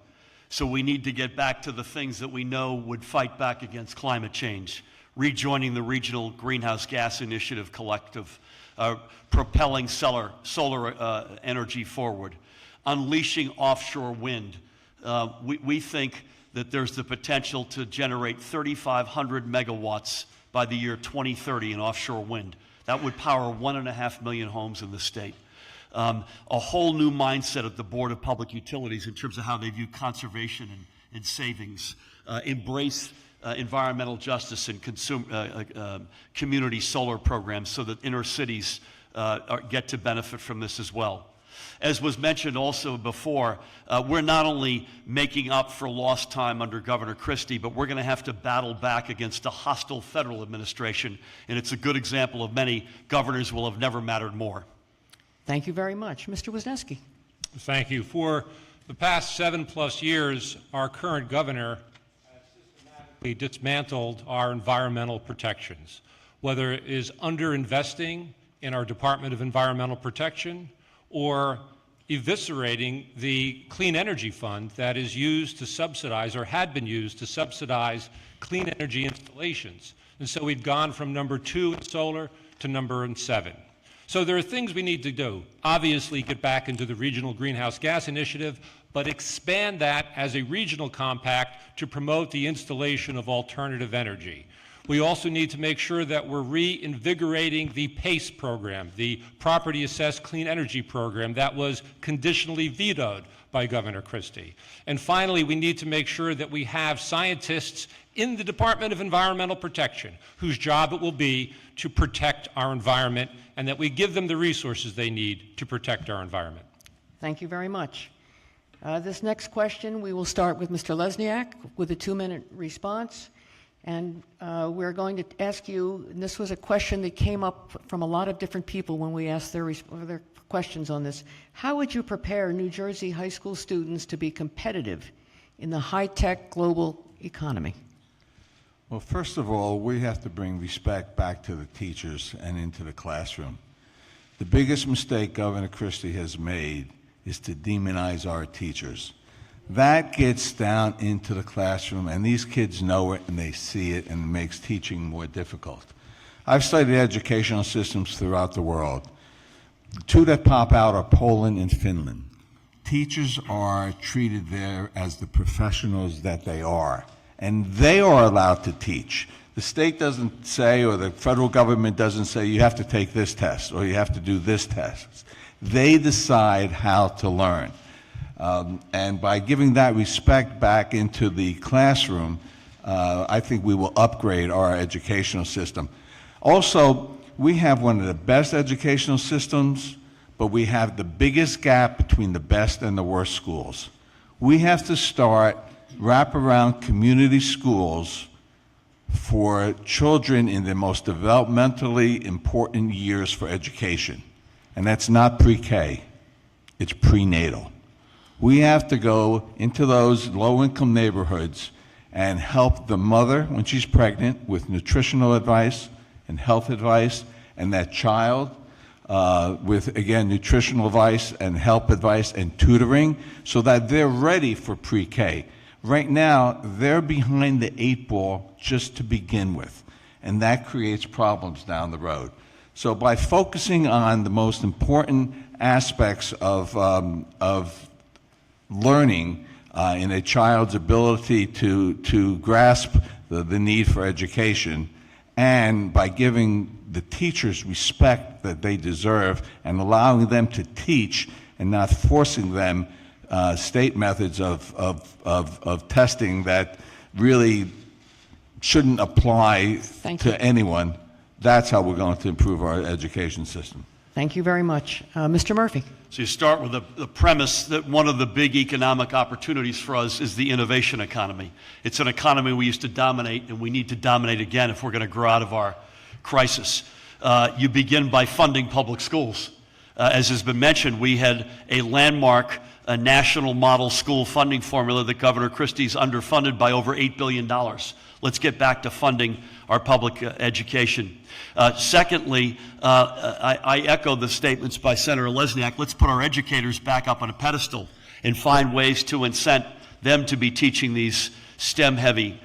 So we need to get back to the things that we know would fight back against climate change, rejoining the Regional Greenhouse Gas Initiative Collective, propelling solar energy forward, unleashing offshore wind. We think that there's the potential to generate 3,500 megawatts by the year 2030 in offshore wind. That would power 1.5 million homes in the state. A whole new mindset of the Board of Public Utilities in terms of how they view conservation and savings, embrace environmental justice and community solar programs so that inner cities get to benefit from this as well. As was mentioned also before, we're not only making up for lost time under Governor Christie, but we're going to have to battle back against a hostile federal administration, and it's a good example of many governors will have never mattered more. Thank you very much. Mr. Wisniewski. Thank you. For the past 7+ years, our current governor has systematically dismantled our environmental protections, whether it is underinvesting in our Department of Environmental Protection or eviscerating the Clean Energy Fund that is used to subsidize, or had been used to subsidize, clean energy installations. And so we've gone from number 2 in solar to number 7. So there are things we need to do. Obviously, get back into the Regional Greenhouse Gas Initiative, but expand that as a regional compact to promote the installation of alternative energy. We also need to make sure that we're reinvigorating the PACE program, the Property Assessed Clean Energy Program that was conditionally vetoed by Governor Christie. And finally, we need to make sure that we have scientists in the Department of Environmental Protection whose job it will be to protect our environment, and that we give them the resources they need to protect our environment. Thank you very much. This next question, we will start with Mr. Lesniak with a 2-minute response. And we're going to ask you, and this was a question that came up from a lot of different people when we asked their questions on this. How would you prepare New Jersey high school students to be competitive in the high-tech global economy? Well, first of all, we have to bring respect back to the teachers and into the classroom. The biggest mistake Governor Christie has made is to demonize our teachers. That gets down into the classroom, and these kids know it, and they see it, and it makes teaching more difficult. I've studied educational systems throughout the world. The 2 that pop out are Poland and Finland. Teachers are treated there as the professionals that they are, and they are allowed to teach. The state doesn't say, or the federal government doesn't say, you have to take this test, or you have to do this test. They decide how to learn. And by giving that respect back into the classroom, I think we will upgrade our educational system. Also, we have one of the best educational systems, but we have the biggest gap between the best and the worst schools. We have to start wraparound community schools for children in the most developmentally important years for education. And that's not pre-K, it's prenatal. We have to go into those low-income neighborhoods and help the mother when she's pregnant with nutritional advice and health advice, and that child with, again, nutritional advice and help advice and tutoring so that they're ready for pre-K. Right now, they're behind the 8 ball just to begin with, and that creates problems down the road. So by focusing on the most important aspects of learning in a child's ability to grasp the need for education, and by giving the teachers respect that they deserve and allowing them to teach and not forcing them state methods of testing that really shouldn't apply to anyone, that's how we're going to improve our education system. Thank you very much. Mr. Murphy. So you start with the premise that one of the big economic opportunities for us is the innovation economy. It's an economy we used to dominate, and we need to dominate again if we're going to grow out of our crisis. You begin by funding public schools. As has been mentioned, we had a landmark national model school funding formula that Governor Christie's underfunded by over $8 billion. Let's get back to funding our public education. Secondly, I echo the statements by Senator Lesniak. Let's put our educators back up on a pedestal and find ways to incent them to be teaching these STEM-heavy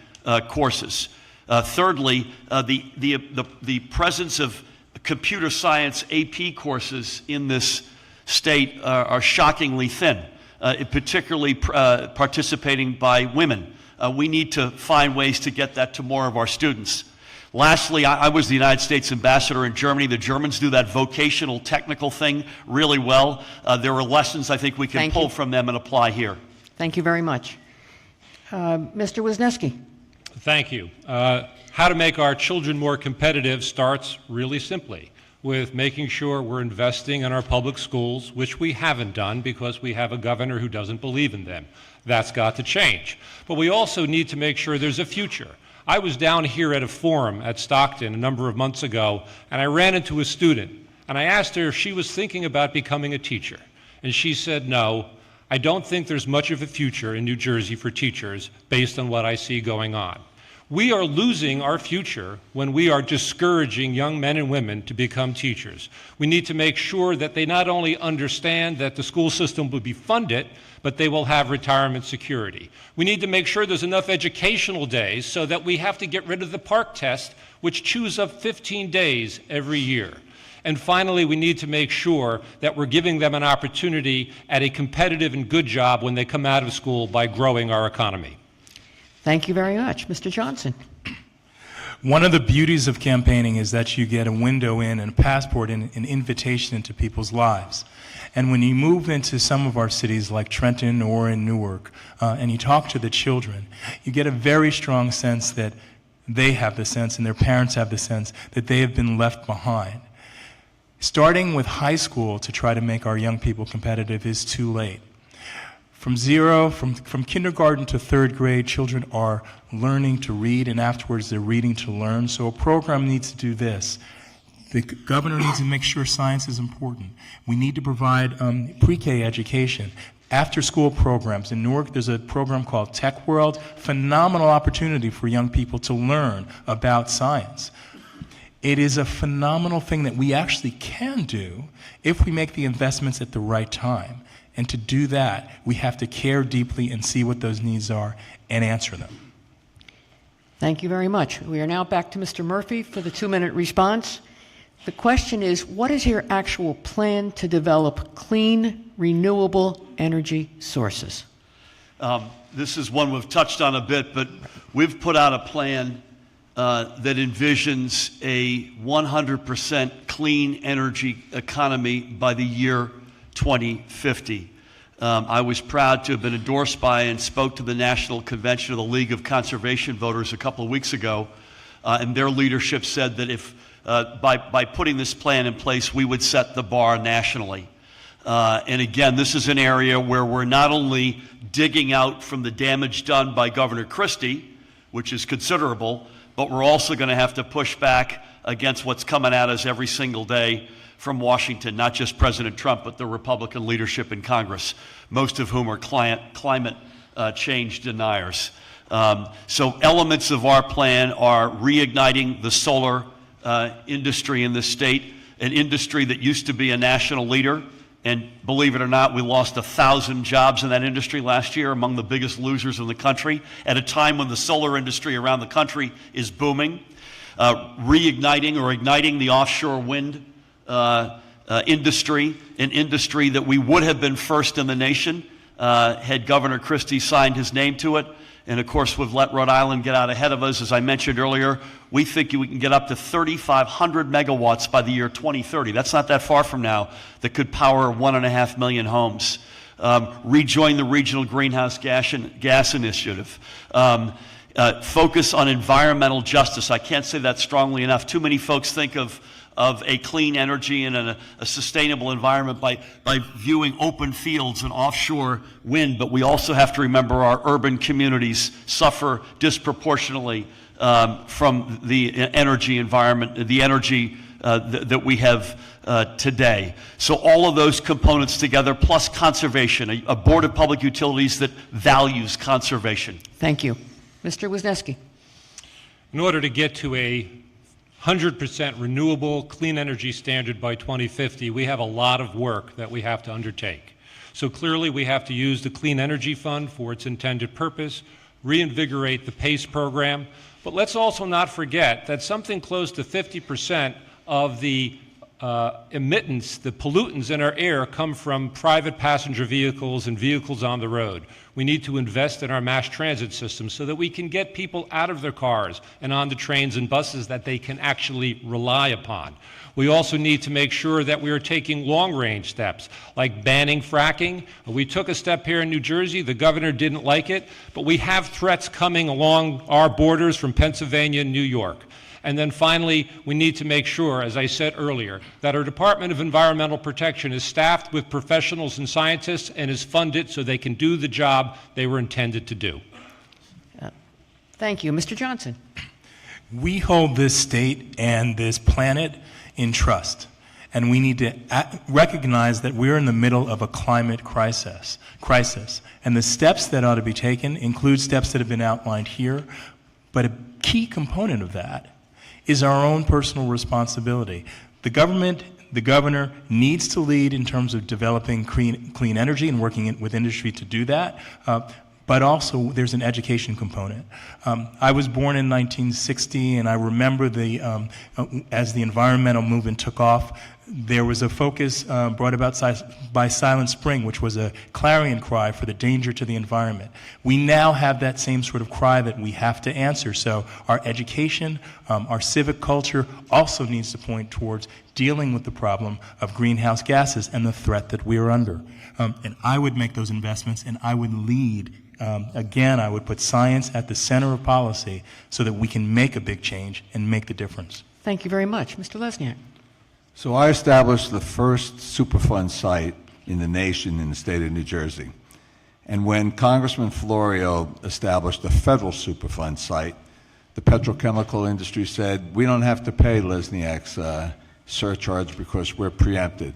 courses. Thirdly, the presence of computer science AP courses in this state are shockingly thin, particularly participating by women. We need to find ways to get that to more of our students. Lastly, I was the United States ambassador in Germany. The Germans do that vocational technical thing really well. There are lessons I think we can pull from them and apply here. Thank you very much. Mr. Wisniewski. Thank you. How to make our children more competitive starts really simply with making sure we're investing in our public schools, which we haven't done because we have a governor who doesn't believe in them. That's got to change. But we also need to make sure there's a future. I was down here at a forum at Stockton a number of months ago, and I ran into a student, and I asked her if she was thinking about becoming a teacher. And she said, no, I don't think there's much of a future in New Jersey for teachers based on what I see going on. We are losing our future when we are discouraging young men and women to become teachers. We need to make sure that they not only understand that the school system will be funded, but they will have retirement security. We need to make sure there's enough educational days so that we have to get rid of the park test, which chews up 15 days every year. And finally, we need to make sure that we're giving them an opportunity at a competitive and good job when they come out of school by growing our economy. Thank you very much. Mr. Johnson. One of the beauties of campaigning is that you get a window in and a passport and an invitation into people's lives. And when you move into some of our cities like Trenton or in Newark, and you talk to the children, you get a very strong sense that they have the sense and their parents have the sense that they have been left behind. Starting with high school to try to make our young people competitive is too late. From kindergarten to 3rd grade, children are learning to read, and afterwards they're reading to learn. So a program needs to do this. The governor needs to make sure science is important. We need to provide pre-K education, after-school programs. In Newark, there's a program called Tech World, phenomenal opportunity for young people to learn about science. It is a phenomenal thing that we actually can do if we make the investments at the right time. And to do that, we have to care deeply and see what those needs are and answer them. Thank you very much. We are now back to Mr. Murphy for the 2-minute response. The question is, what is your actual plan to develop clean, renewable energy sources? This is one we've touched on a bit, but we've put out a plan that envisions a 100% clean energy economy by the year 2050. I was proud to have been endorsed by and spoke to the National Convention of the League of Conservation Voters a couple of weeks ago, and their leadership said that if by putting this plan in place, we would set the bar nationally. And again, this is an area where we're not only digging out from the damage done by Governor Christie, which is considerable, but we're also going to have to push back against what's coming at us every single day from Washington, not just President Trump, but the Republican leadership in Congress, most of whom are climate change deniers. So elements of our plan are reigniting the solar industry in this state, an industry that used to be a national leader. And believe it or not, we lost 1,000 jobs in that industry last year, among the biggest losers in the country, at a time when the solar industry around the country is booming. Reigniting or igniting the offshore wind industry, an industry that we would have been first in the nation had Governor Christie signed his name to it. And of course, we've let Rhode Island get out ahead of us. As I mentioned earlier, we think we can get up to 3,500 megawatts by the year 2030. That's not that far from now, that could power 1.5 million homes. Rejoin the Regional Greenhouse Gas Initiative. Focus on environmental justice. I can't say that strongly enough. Too many folks think of a clean energy and a sustainable environment by viewing open fields and offshore wind, but we also have to remember our urban communities suffer disproportionately from the energy environment, the energy that we have today. So all of those components together, plus conservation, a board of public utilities that values conservation. Thank you. Mr. Wisniewski. In order to get to a 100% renewable clean energy standard by 2050, we have a lot of work that we have to undertake. So clearly we have to use the Clean Energy Fund for its intended purpose, reinvigorate the PACE program, but let's also not forget that something close to 50% of the emittents, the pollutants in our air, come from private passenger vehicles and vehicles on the road. We need to invest in our mass transit system so that we can get people out of their cars and onto trains and buses that they can actually rely upon. We also need to make sure that we are taking long-range steps, like banning fracking. We took a step here in New Jersey. The governor didn't like it, but we have threats coming along our borders from Pennsylvania and New York. And then finally, we need to make sure, as I said earlier, that our Department of Environmental Protection is staffed with professionals and scientists and is funded so they can do the job they were intended to do. Thank you. Mr. Johnson. We hold this state and this planet in trust, and we need to recognize that we're in the middle of a climate crisis. And the steps that ought to be taken include steps that have been outlined here, but a key component of that is our own personal responsibility. The government, the governor, needs to lead in terms of developing clean energy and working with industry to do that. But also there's an education component. I was born in 1960, and I remember as the environmental movement took off, there was a focus brought about by Silent Spring, which was a clarion cry for the danger to the environment. We now have that same sort of cry that we have to answer. So our education, our civic culture also needs to point towards dealing with the problem of greenhouse gases and the threat that we are under. And I would make those investments, and I would lead. Again, I would put science at the center of policy so that we can make a big change and make the difference. Thank you very much. Mr. Lesniak. So I established the first Superfund site in the nation in the state of New Jersey. And when Congressman Florio established the federal Superfund site, the petrochemical industry said, we don't have to pay Lesniak's surcharge because we're preempted.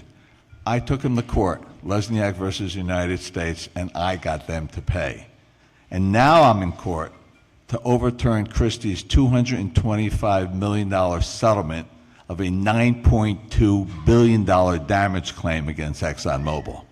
I took him to court, Lesniak versus United States, and I got them to pay. And now I'm in court to overturn Christie's $225 million settlement of a $9.2 billion damage claim against ExxonMobil.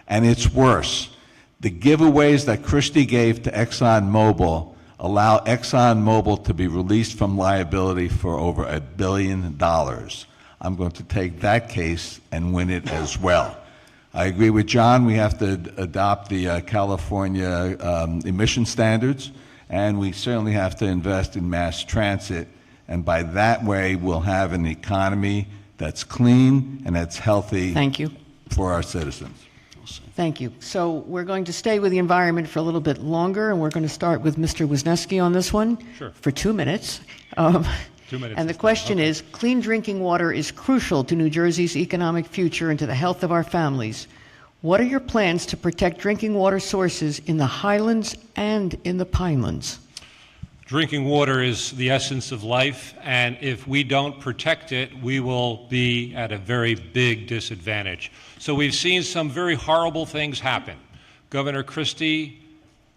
And it's worse. The giveaways that Christie gave to ExxonMobil allow ExxonMobil to be released from liability for over $1 billion. I'm going to take that case and win it as well. I agree with John. We have to adopt the California emission standards, and we certainly have to invest in mass transit. And by that way, we'll have an economy that's clean and that's healthy. Thank you. For our citizens. Thank you. So we're going to stay with the environment for a little bit longer, and we're going to start with Mr. Wisniewski on this one. Sure. For 2 minutes. 2 minutes. And the is question fine. is, clean drinking water is crucial to New Jersey's economic future and to the health of our families. What are your plans to protect drinking water sources in the Highlands and in the Pinelands? Drinking water is the essence of life, and if we don't protect it, we will be at a very big disadvantage. So we've seen some very horrible things happen. Governor Christie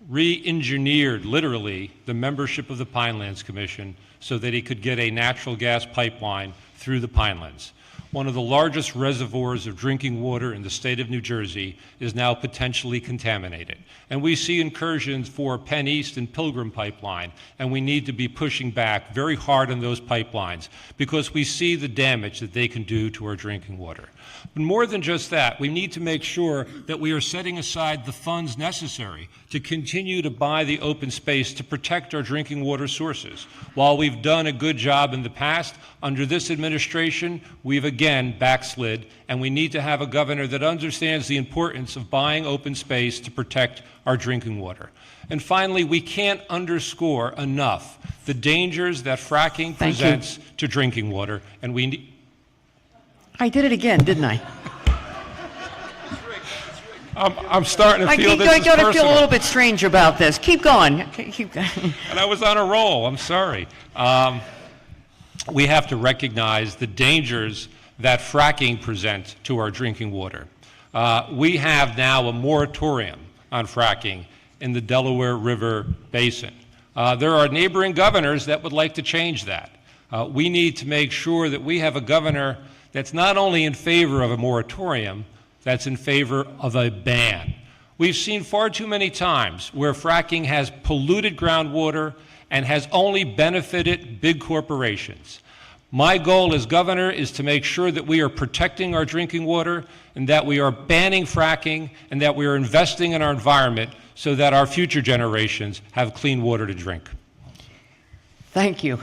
re-engineered, literally, the membership of the Pinelands Commission so that he could get a natural gas pipeline through the Pinelands. One of the largest reservoirs of drinking water in the state of New Jersey is now potentially contaminated. And we see incursions for Penn East and Pilgrim Pipeline, and we need to be pushing back very hard on those pipelines because we see the damage that they can do to our drinking water. But more than just that, we need to make sure that we are setting aside the funds necessary to continue to buy the open space to protect our drinking water sources. While we've done a good job in the past, under this administration, we've again backslid, and we need to have a governor that understands the importance of buying open space to protect our drinking water. And finally, we can't underscore enough the dangers that fracking Thank you. presents to drinking water, and we need... I did it again, didn't I? I'm starting to I feel this is got to feel a personal. little bit strange about this. Keep going. Keep going. And I was on a roll. I'm sorry. We have to recognize the dangers that fracking presents to our drinking water. We have now a moratorium on fracking in the Delaware River Basin. There are neighboring governors that would like to change that. We need to make sure that we have a governor that's not only in favor of a moratorium, that's in favor of a ban. We've seen far too many times where fracking has polluted groundwater and has only benefited big corporations. My goal as governor is to make sure that we are protecting our drinking water and that we are banning fracking and that we are investing in our environment so that our future generations have clean water to drink. Thank you.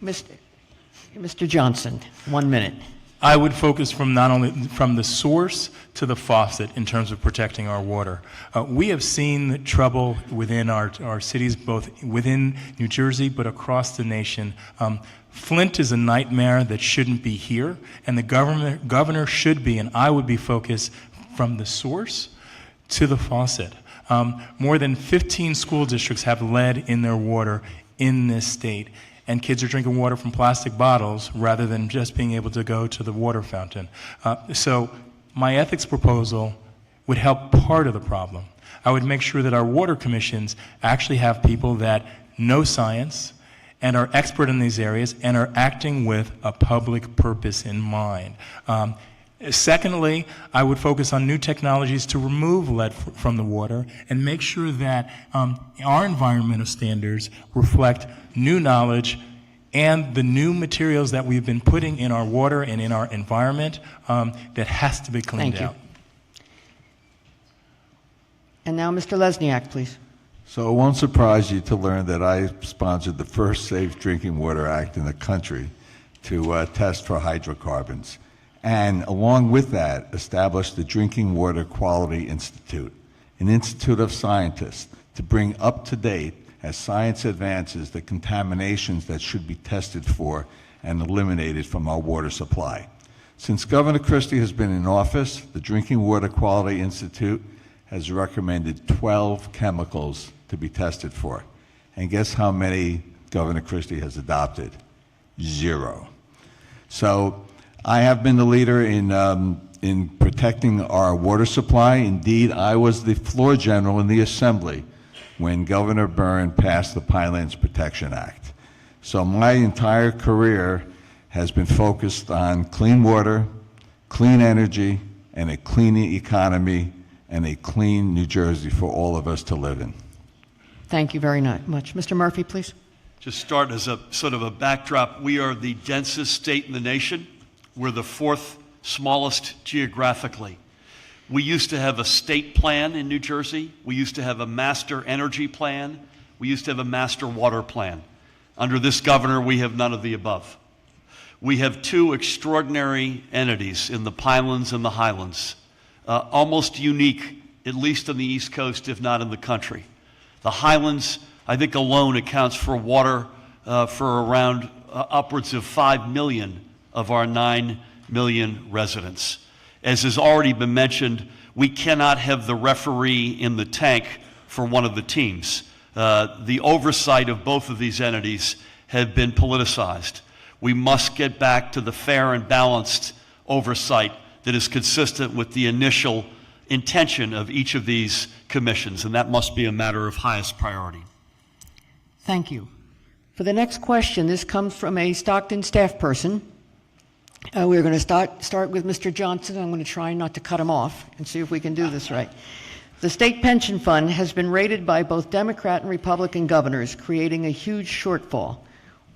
Mr. Johnson, 1 minute. I would focus from not only from the source to the faucet in terms of protecting our water. We have seen trouble within our cities, both within New Jersey but across the nation. Flint is a nightmare that shouldn't be here, and the governor should be, and I would be focused from the source to the faucet. More than 15 school districts have lead in their water in this state, and kids are drinking water from plastic bottles rather than just being able to go to the water fountain. So my ethics proposal would help part of the problem. I would make sure that our water commissions actually have people that know science and are expert in these areas and are acting with a public purpose in mind. Secondly, I would focus on new technologies to remove lead from the water and make sure that our environmental standards reflect new knowledge and the new materials that we've been putting in our water and in our environment that has to be cleaned out. And now Mr. Lesniak, please. So it won't surprise you to learn that I sponsored the first Safe Drinking Water Act in the country to test for hydrocarbons. And along with that, established the Drinking Water Quality Institute, an institute of scientists to bring up to date, as science advances, the contaminations that should be tested for and eliminated from our water supply. Since Governor Christie has been in office, the Drinking Water Quality Institute has recommended 12 chemicals to be tested for. And guess how many Governor Christie has adopted? 0. So I have been the leader in protecting our water supply. Indeed, I was the floor general in the Assembly when Governor Byrne passed the Pinelands Protection Act. So my entire career has been focused on clean water, clean energy, and a clean economy, and a clean New Jersey for all of us to live in. Thank you very much. Mr. Murphy, please. Just start as a sort of a backdrop. We are the densest state in the nation. We're the 4th smallest geographically. We used to have a state plan in New Jersey. We used to have a master energy plan. We used to have a master water plan. Under this governor, we have none of the above. We have 2 extraordinary entities in the Pinelands and the Highlands. almost unique, at least on the East Coast, if not in the country. The Highlands, I think alone accounts for water for around upwards of 5 million of our 9 million residents. As has already been mentioned, we cannot have the referee in the tank for one of the teams. The oversight of both of these entities have been politicized. We must get back to the fair and balanced oversight that is consistent with the initial intention of each of these commissions, and that must be a matter of highest priority. Thank you. For the next question, this comes from a Stockton staff person. We're going to start with Mr. Johnson. I'm going to try not to cut him off and see if we can do this right. The state pension fund has been raided by both Democrat and Republican governors, creating a huge shortfall.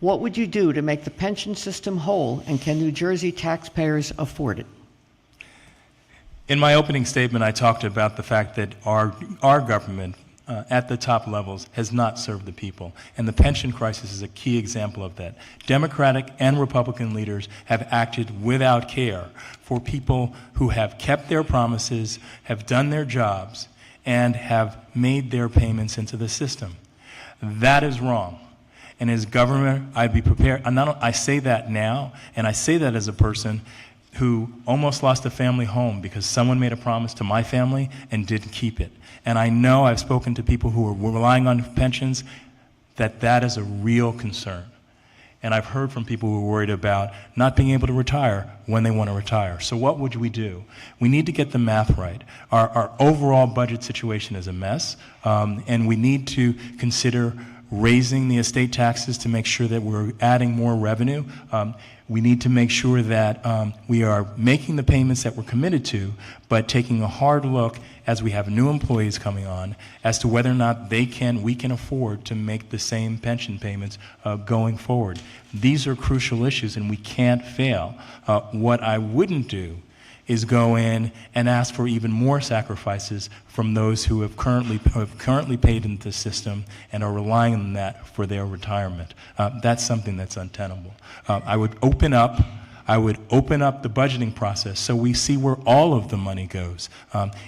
What would you do to make the pension system whole, and can New Jersey taxpayers afford it? In my opening statement, I talked about the fact that our government at the top levels has not served the people, and the pension crisis is a key example of that. Democratic and Republican leaders have acted without care for people who have kept their promises, have done their jobs, and have made their payments into the system. That is wrong. And as governor, I'd be prepared. I say that now, and I say that as a person who almost lost a family home because someone made a promise to my family and didn't keep it. And I know I've spoken to people who are relying on pensions, that is a real concern. And I've heard from people who are worried about not being able to retire when they want to retire. So what would we do? We need to get the math right. Our overall budget situation is a mess, and we need to consider raising the estate taxes to make sure that we're adding more revenue. We need to make sure that we are making the payments that we're committed to, but taking a hard look as we have new employees coming on as to whether or not we can afford to make the same pension payments going forward. These are crucial issues, and we can't fail. What I wouldn't do is go in and ask for even more sacrifices from those who have currently paid into the system and are relying on that for their retirement. That's something that's untenable. I would open up the budgeting process so we see where all of the money goes.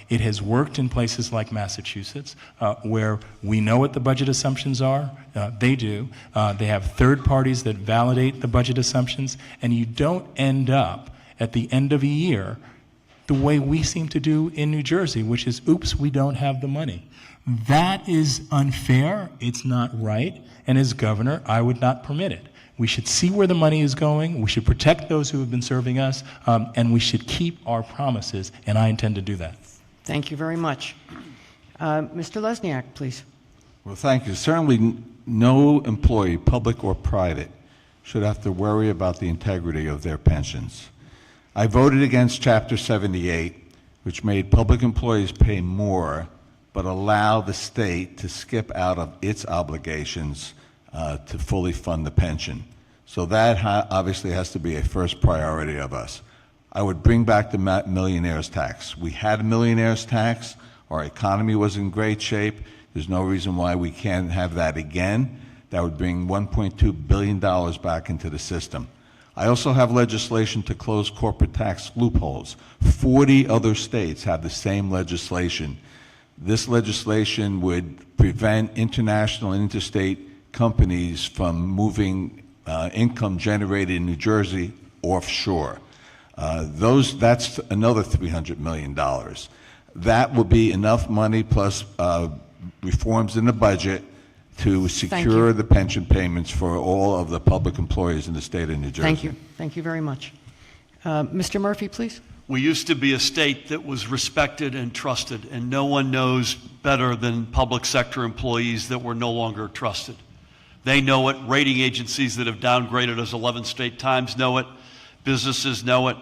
It has worked in places like Massachusetts, where we know what the budget assumptions are. They do. They have third parties that validate the budget assumptions, and you don't end up at the end of a year the way we seem to do in New Jersey, which is, oops, we don't have the money. That is unfair. It's not right. And as governor, I would not permit it. We should see where the money is going. We should protect those who have been serving us, and we should keep our promises, and I intend to do that. Thank you very much. Mr. Lesniak, please. Well, thank you. Certainly no employee, public or private, should have to worry about the integrity of their pensions. I voted against Chapter 78, which made public employees pay more, but allow the state to skip out of its obligations to fully fund the pension. So that obviously has to be a first priority of us. I would bring back the millionaire's tax. We had a millionaire's tax. Our economy was in great shape. There's no reason why we can't have that again. That would bring $1.2 billion back into the system. I also have legislation to close corporate tax loopholes. 40 other states have the same legislation. This legislation would prevent international and interstate companies from moving income generated in New Jersey offshore. That's another $300 million. That will be enough money plus reforms in the budget to secure the pension payments for all of the public employees in the state of New Jersey. Thank you. Thank you very much. Mr. Murphy, please. We used to be a state that was respected and trusted, and no one knows better than public sector employees that we're no longer trusted. They know it. Rating agencies that have downgraded us 11 straight times know it. Businesses know it.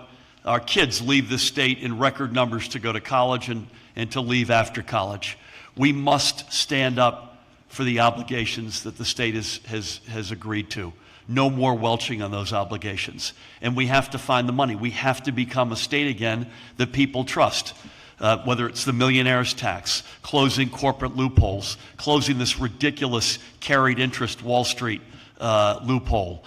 Our kids leave the state in record numbers to go to college and to leave after college. We must stand up for the obligations that the state has agreed to. No more welching on those obligations. And we have to find the money. We have to become a state again that people trust, whether it's the millionaire's tax, closing corporate loopholes, closing this ridiculous carried interest Wall Street loophole,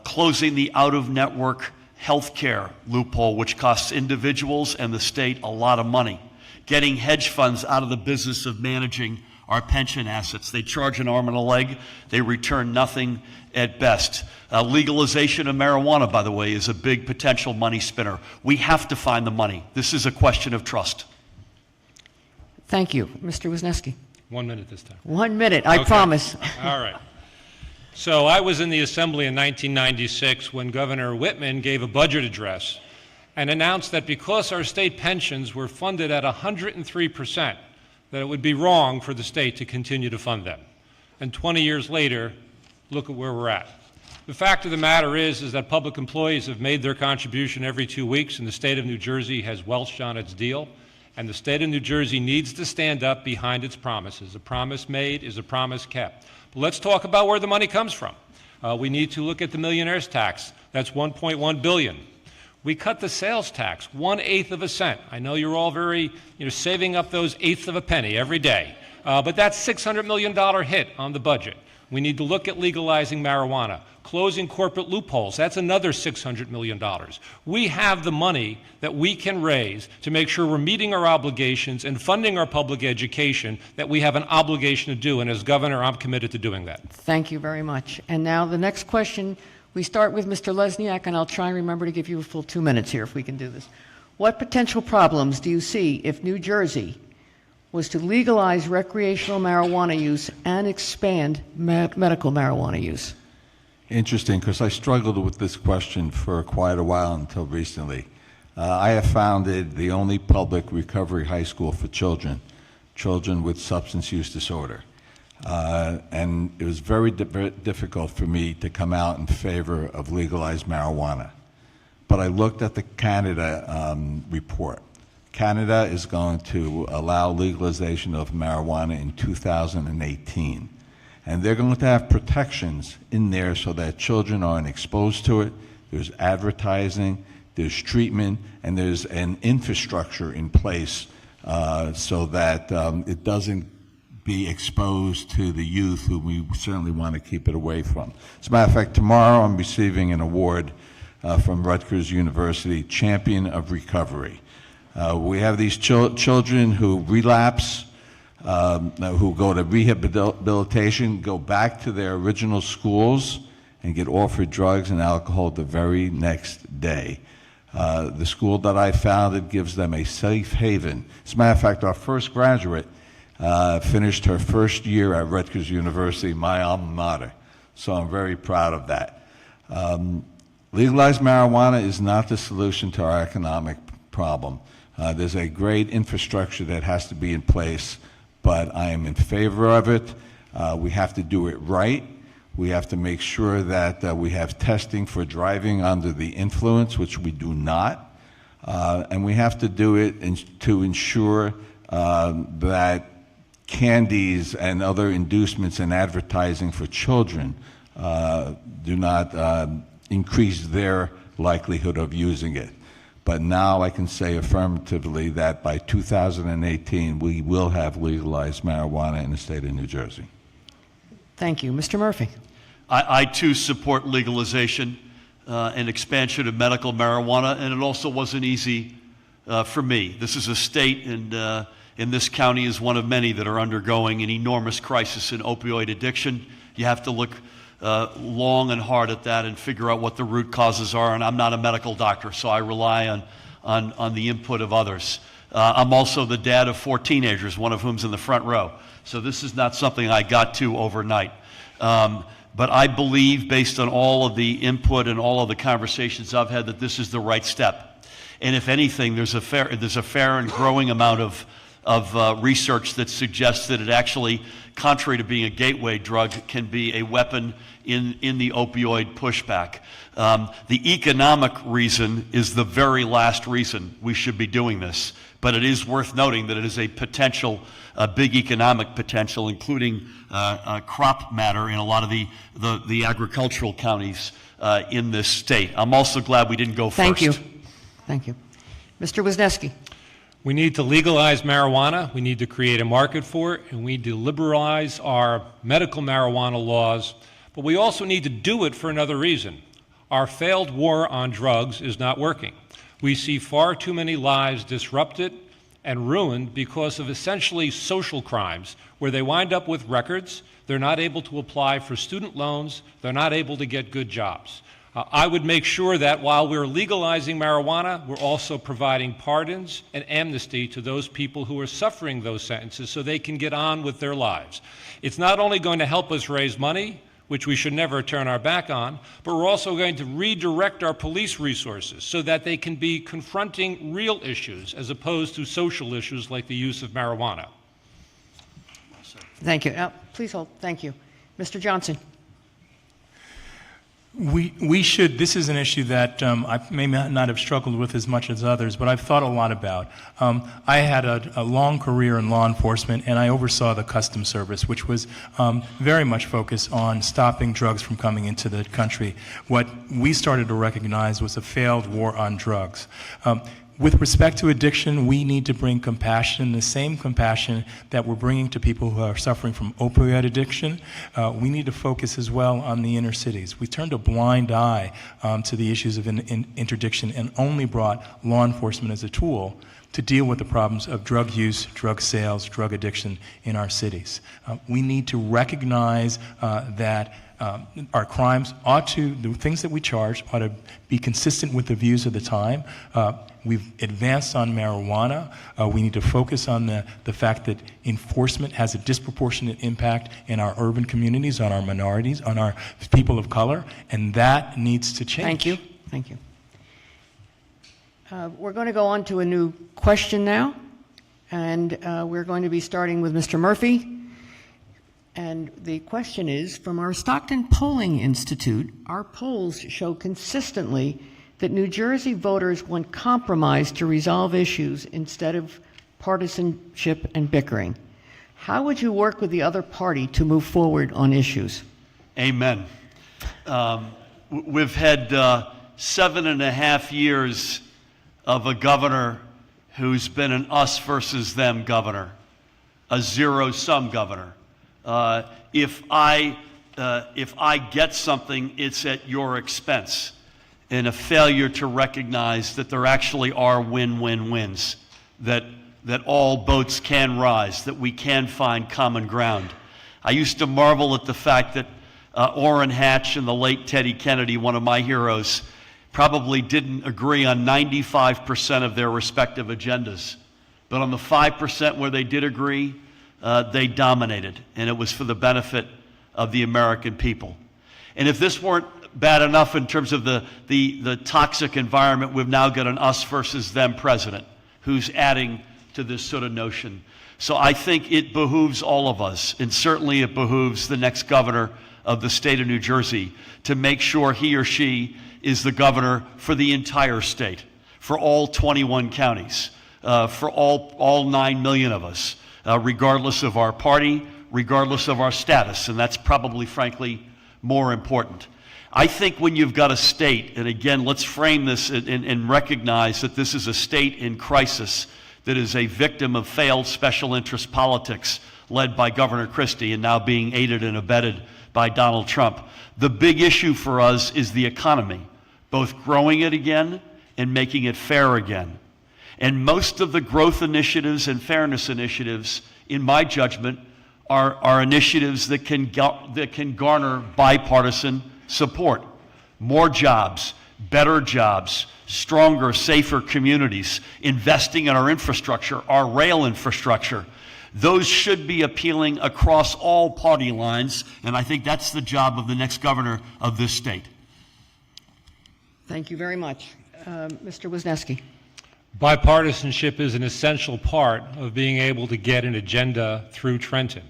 closing the out-of-network healthcare loophole, which costs individuals and the state a lot of money. Getting hedge funds out of the business of managing our pension assets. They charge an arm and a leg. They return nothing at best. Legalization of marijuana, by the way, is a big potential money spinner. We have to find the money. This is a question of trust. Thank you. Mr. Wisniewski. 1 minute this time. 1 minute, I Okay. promise. All right. So I was in the Assembly in 1996 when Governor Whitman gave a budget address and announced that because our state pensions were funded at 103%, that it would be wrong for the state to continue to fund them. And 20 years later, look at where we're at. The fact of the matter is that public employees have made their contribution every 2 weeks, and the state of New Jersey has welched on its deal. And the state of New Jersey needs to stand up behind its promises. A promise made is a promise kept. But let's talk about where the money comes from. We need to look at the millionaire's tax. That's $1.1 billion. We cut the sales tax 1/8 of a cent. I know you're all very, saving up those eighths of a penny every day. But that's $600 million hit on the budget. We need to look at legalizing marijuana, closing corporate loopholes. That's another $600 million. We have the money that we can raise to make sure we're meeting our obligations and funding our public education that we have an obligation to do. And as governor, I'm committed to doing that. Thank you very much. And now the next question, we start with Mr. Lesniak, and I'll try and remember to give you a full 2 minutes here if we can do this. What potential problems do you see if New Jersey was to legalize recreational marijuana use and expand medical marijuana use? Interesting, because I struggled with this question for quite a while until recently. I have founded the only public recovery high school for children with substance use disorder. And it was very difficult for me to come out in favor of legalized marijuana. But I looked at the Canada report. Canada is going to allow legalization of marijuana in 2018. And they're going to have protections in there so that children aren't exposed to it. There's advertising, there's treatment, and there's an infrastructure in place so that it doesn't be exposed to the youth who we certainly want to keep it away from. As a matter of fact, tomorrow I'm receiving an award from Rutgers University, Champion of Recovery. We have these children who relapse, who go to rehabilitation, go back to their original schools, and get offered drugs and alcohol the very next day. The school that I founded gives them a safe haven. As a matter of fact, our first graduate finished her first year at Rutgers University, my alma mater. So I'm very proud of that. Legalized marijuana is not the solution to our economic problem. There's a great infrastructure that has to be in place, but I am in favor of it. We have to do it right. We have to make sure that we have testing for driving under the influence, which we do not. And we have to do it to ensure that candies and other inducements and advertising for children do not increase their likelihood of using it. But now I can say affirmatively that by 2018, we will have legalized marijuana in the state of New Jersey. Thank you. Mr. Murphy. I too support legalization and expansion of medical marijuana, and it also wasn't easy for me. This is a state, and in this county is one of many that are undergoing an enormous crisis in opioid addiction. You have to look long and hard at that and figure out what the root causes are, and I'm not a medical doctor, so I rely on the input of others. I'm also the dad of 4 teenagers, one of whom's in the front row, so this is not something I got to overnight. But I believe, based on all of the input and all of the conversations I've had, that this is the right step. And if anything, there's a fair and growing amount of research that suggests that it actually, contrary to being a gateway drug, can be a weapon in the opioid pushback. The economic reason is the very last reason we should be doing this. But it is worth noting that it is a potential, a big economic potential, including crop matter in a lot of the agricultural counties in this state. I'm also glad we didn't go first. Thank you. Thank you. Mr. Wisniewski. We need to legalize marijuana, we need to create a market for it, and we need to liberalize our medical marijuana laws, but we also need to do it for another reason. Our failed war on drugs is not working. We see far too many lives disrupted and ruined because of essentially social crimes, where they wind up with records, they're not able to apply for student loans, they're not able to get good jobs. I would make sure that while we're legalizing marijuana, we're also providing pardons and amnesty to those people who are suffering those sentences so they can get on with their lives. It's not only going to help us raise money, which we should never turn our back on, but we're also going to redirect our police resources so that they can be confronting real issues as opposed to social issues like the use of marijuana. Thank you. Please hold. Thank you. Mr. Johnson. We should, this is an issue that I may not have struggled with as much as others, but I've thought a lot about. I had a long career in law enforcement, and I oversaw the Customs Service, which was very much focused on stopping drugs from coming into the country. What we started to recognize was a failed war on drugs. With respect to addiction, we need to bring compassion, the same compassion that we're bringing to people who are suffering from opioid addiction. We need to focus as well on the inner cities. We turned a blind eye to the issues of interdiction and only brought law enforcement as a tool to deal with the problems of drug use, drug sales, drug addiction in our cities. We need to recognize that our crimes the things that we charge ought to be consistent with the views of the time. We've advanced on marijuana. We need to focus on the fact that enforcement has a disproportionate impact in our urban communities, on our minorities, on our people of color, and that needs to change. Thank you. Thank you. We're going to go on to a new question now, and we're going to be starting with Mr. Murphy. And the question is, from our Stockton Polling Institute, our polls show consistently that New Jersey voters want compromise to resolve issues instead of partisanship and bickering. How would you work with the other party to move forward on issues? Amen. We've had 7.5 years of a governor who's been an us versus them governor, a zero-sum governor. If I get something, it's at your expense, and a failure to recognize that there actually are win-win-wins, that all boats can rise, that we can find common ground. I used to marvel at the fact that Orrin Hatch and the late Teddy Kennedy, one of my heroes, probably didn't agree on 95% of their respective agendas. But on the 5% where they did agree, they dominated, and it was for the benefit of the American people. And if this weren't bad enough in terms of the toxic environment, we've now got an us versus them president who's adding to this sort of notion. So I think it behooves all of us, and certainly it behooves the next governor of the state of New Jersey, to make sure he or she is the governor for the entire state, for all 21 counties, for all 9 million of us, regardless of our party, regardless of our status, and that's probably, frankly, more important. I think when you've got a state, and again, let's frame this and recognize that this is a state in crisis that is a victim of failed special interest politics led by Governor Christie and now being aided and abetted by Donald Trump. The big issue for us is the economy, both growing it again and making it fair again. And most of the growth initiatives and fairness initiatives, in my judgment, are initiatives that can garner bipartisan support. More jobs, better jobs, stronger, safer communities, investing in our infrastructure, our rail infrastructure. Those should be appealing across all party lines, and I think that's the job of the next governor of this state. Thank you very much. Mr. Wisniewski. Bipartisanship is an essential part of being able to get an agenda through Trenton.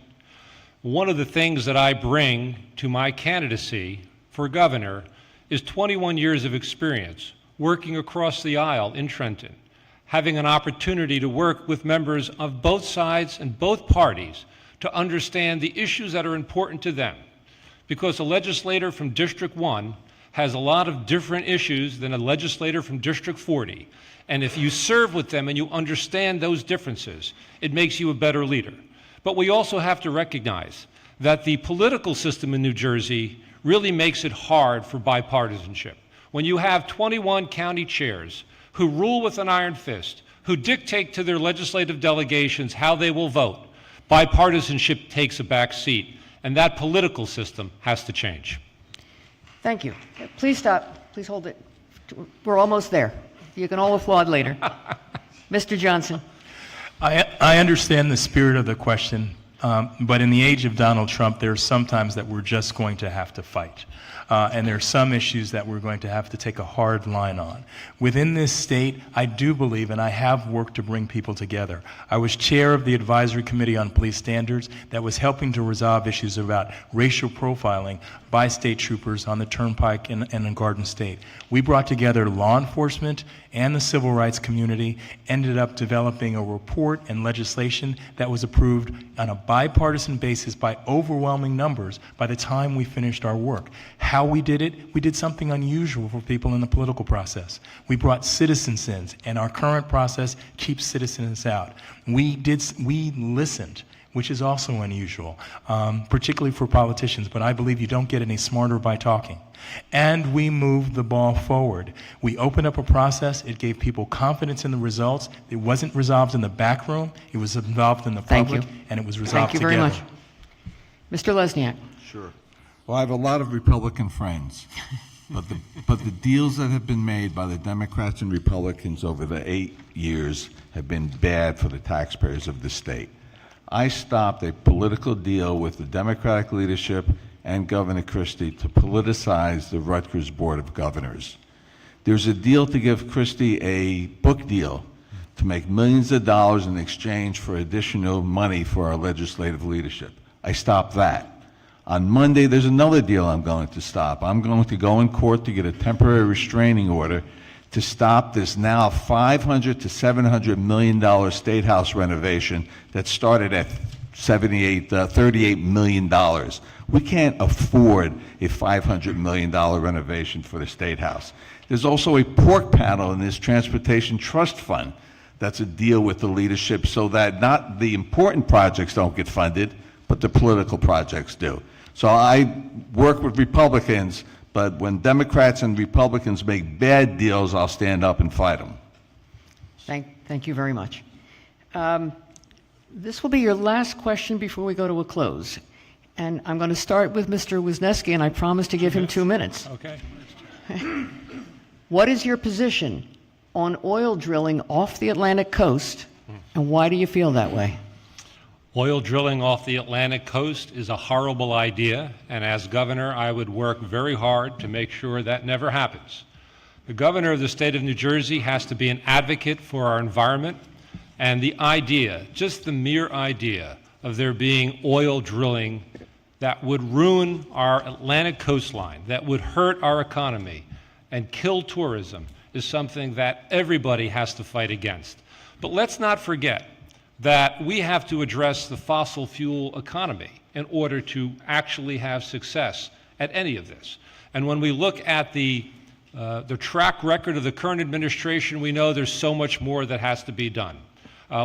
One of the things that I bring to my candidacy for governor is 21 years of experience working across the aisle in Trenton, having an opportunity to work with members of both sides and both parties to understand the issues that are important to them. Because a legislator from District 1 has a lot of different issues than a legislator from District 40. And if you serve with them and you understand those differences, it makes you a better leader. But we also have to recognize that the political system in New Jersey really makes it hard for bipartisanship. when you have 21 county chairs who rule with an iron fist, who dictate to their legislative delegations how they will vote, bipartisanship takes a back seat, and that political system has to change. Thank you. Please stop. Please hold it. We're almost there. You can all applaud later. Mr. Johnson. I understand the spirit of the question, but in the age of Donald Trump, there are some times that we're just going to have to fight. And there are some issues that we're going to have to take a hard line on. Within this state, I do believe, and I have worked to bring people together. I was chair of the Advisory Committee on Police Standards that was helping to resolve issues about racial profiling by state troopers on the Turnpike and in Garden State. We brought together law enforcement and the civil rights community, ended up developing a report and legislation that was approved on a bipartisan basis by overwhelming numbers by the time we finished our work. How we did it, we did something unusual for people in the political process. We brought citizens in, and our current process keeps citizens out. We listened, which is also unusual, particularly for politicians, but I believe you don't get any smarter by talking. And we moved the ball forward. We opened up a process. It gave people confidence in the results. It wasn't resolved in the back room. It was involved in the public, and it was resolved together. Thank you very much. Mr. Lesniak. Sure. Well, I have a lot of Republican friends, but the deals that have been made by the Democrats and Republicans over the 8 years have been bad for the taxpayers of the state. I stopped a political deal with the Democratic leadership and Governor Christie to politicize the Rutgers Board of Governors. There's a deal to give Christie a book deal to make millions of dollars in exchange for additional money for our legislative leadership. I stopped that. On Monday, there's another deal I'm going to stop. I'm going to go in court to get a temporary restraining order to stop this now $500 to $700 million State House renovation that started at $38 million. We can't afford a $500 million renovation for the State House. There's also a pork panel in this Transportation Trust Fund that's a deal with the leadership so that not the important projects don't get funded, but the political projects do. So I work with Republicans, but when Democrats and Republicans make bad deals, I'll stand up and fight them. Thank you very much. This will be your last question before we go to a close. And I'm going to start with Mr. Wisniewski, and I promise to give him 2 minutes. Okay. What is your position on oil drilling off the Atlantic coast, and why do you feel that way? Oil drilling off the Atlantic coast is a horrible idea, and as governor, I would work very hard to make sure that never happens. The governor of the state of New Jersey has to be an advocate for our environment, and the idea, just the mere idea, of there being oil drilling that would ruin our Atlantic coastline, that would hurt our economy and kill tourism is something that everybody has to fight against. But let's not forget that we have to address the fossil fuel economy in order to actually have success at any of this. And when we look at the track record of the current administration, we know there's so much more that has to be done.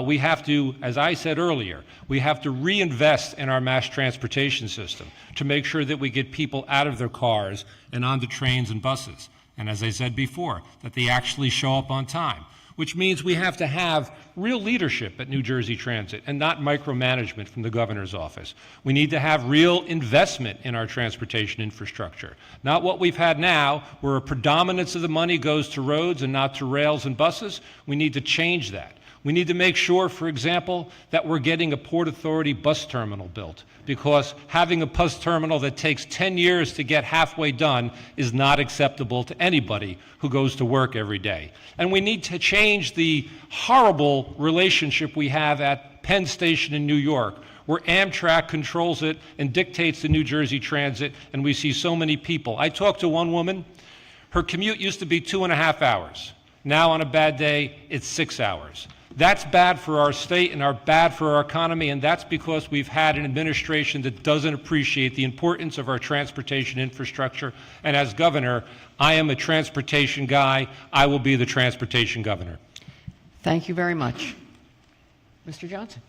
We have to, as I said earlier, we have to reinvest in our mass transportation system to make sure that we get people out of their cars and onto trains and buses. And as I said before, that they actually show up on time, which means we have to have real leadership at New Jersey Transit and not micromanagement from the governor's office. We need to have real investment in our transportation infrastructure, not what we've had now, where a predominance of the money goes to roads and not to rails and buses. We need to change that. We need to make sure, for example, that we're getting a Port Authority bus terminal built, because having a bus terminal that takes 10 years to get halfway done is not acceptable to anybody who goes to work every day. And we need to change the horrible relationship we have at Penn Station in New York, where Amtrak controls it and dictates the New Jersey Transit, and we see so many people. I talked to one woman. Her commute used to be 2.5 hours. Now, on a bad day, it's 6 hours. That's bad for our state and bad for our economy, and that's because we've had an administration that doesn't appreciate the importance of our transportation infrastructure. And as governor, I am a transportation guy. I will be the transportation governor. Thank you very much. Mr. Johnson.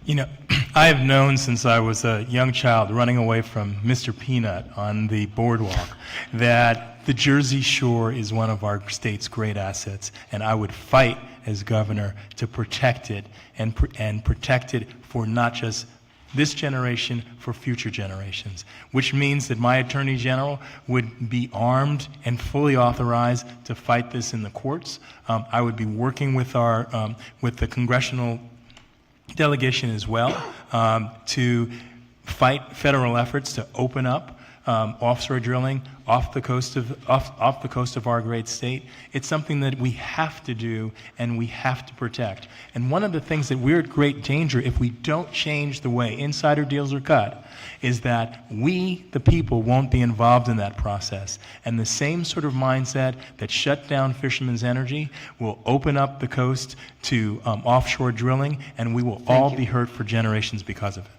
You know, I have known since I was a young child running away from Mr. Peanut on the boardwalk that the Jersey Shore is one of our state's great assets, and I would fight as governor to protect it and protect it for not just this generation, for future generations, which means that my Attorney General would be armed and fully authorized to fight this in the courts. I would be working with with the congressional delegation as well to fight federal efforts to open up offshore drilling off the coast of our great state. It's something that we have to do and we have to protect. And one of the things that we're at great danger if we don't change the way insider deals are cut is that we, the people, won't be involved in that process. And the same sort of mindset that shut down Fisherman's Energy will open up the coast to offshore drilling, and we will all be hurt for generations because of it.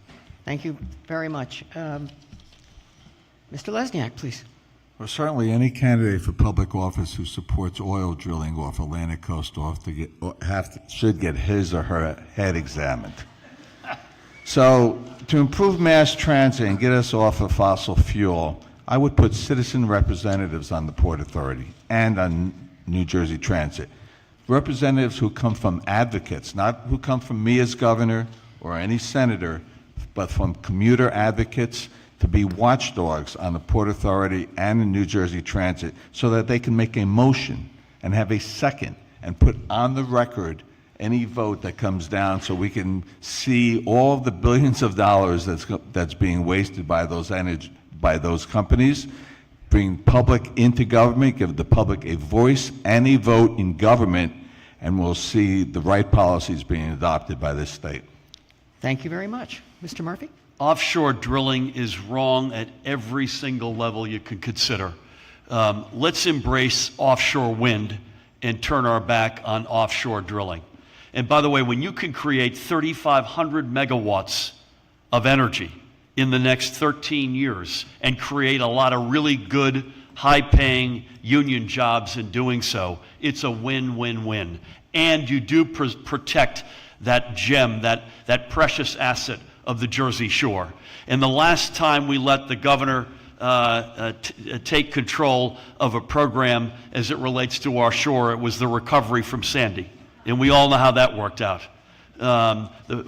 Thank you very much. Mr. Lesniak, please. Well, certainly any candidate for public office who supports oil drilling off Atlantic coast should get his or her head examined. So, to improve mass transit and get us off of fossil fuel, I would put citizen representatives on the Port Authority and on New Jersey Transit. Representatives who come from advocates, not who come from me as governor or any senator, but from commuter advocates, to be watchdogs on the Port Authority and in New Jersey Transit so that they can make a motion and have a second and put on the record any vote that comes down so we can see all the billions of dollars that's being wasted by those companies, bring public into government, give the public a voice and a vote in government, and we'll see the right policies being adopted by this state. Thank you very much. Mr. Murphy? Offshore drilling is wrong at every single level you can consider. Let's embrace offshore wind and turn our back on offshore drilling. And by the way, when you can create 3,500 megawatts of energy in the next 13 years and create a lot of really good, high-paying union jobs in doing so, it's a win-win-win. And you do protect that gem, that precious asset of the Jersey Shore. And the last time we let the governor take control of a program as it relates to our shore, it was the recovery from Sandy. And we all know how that worked out.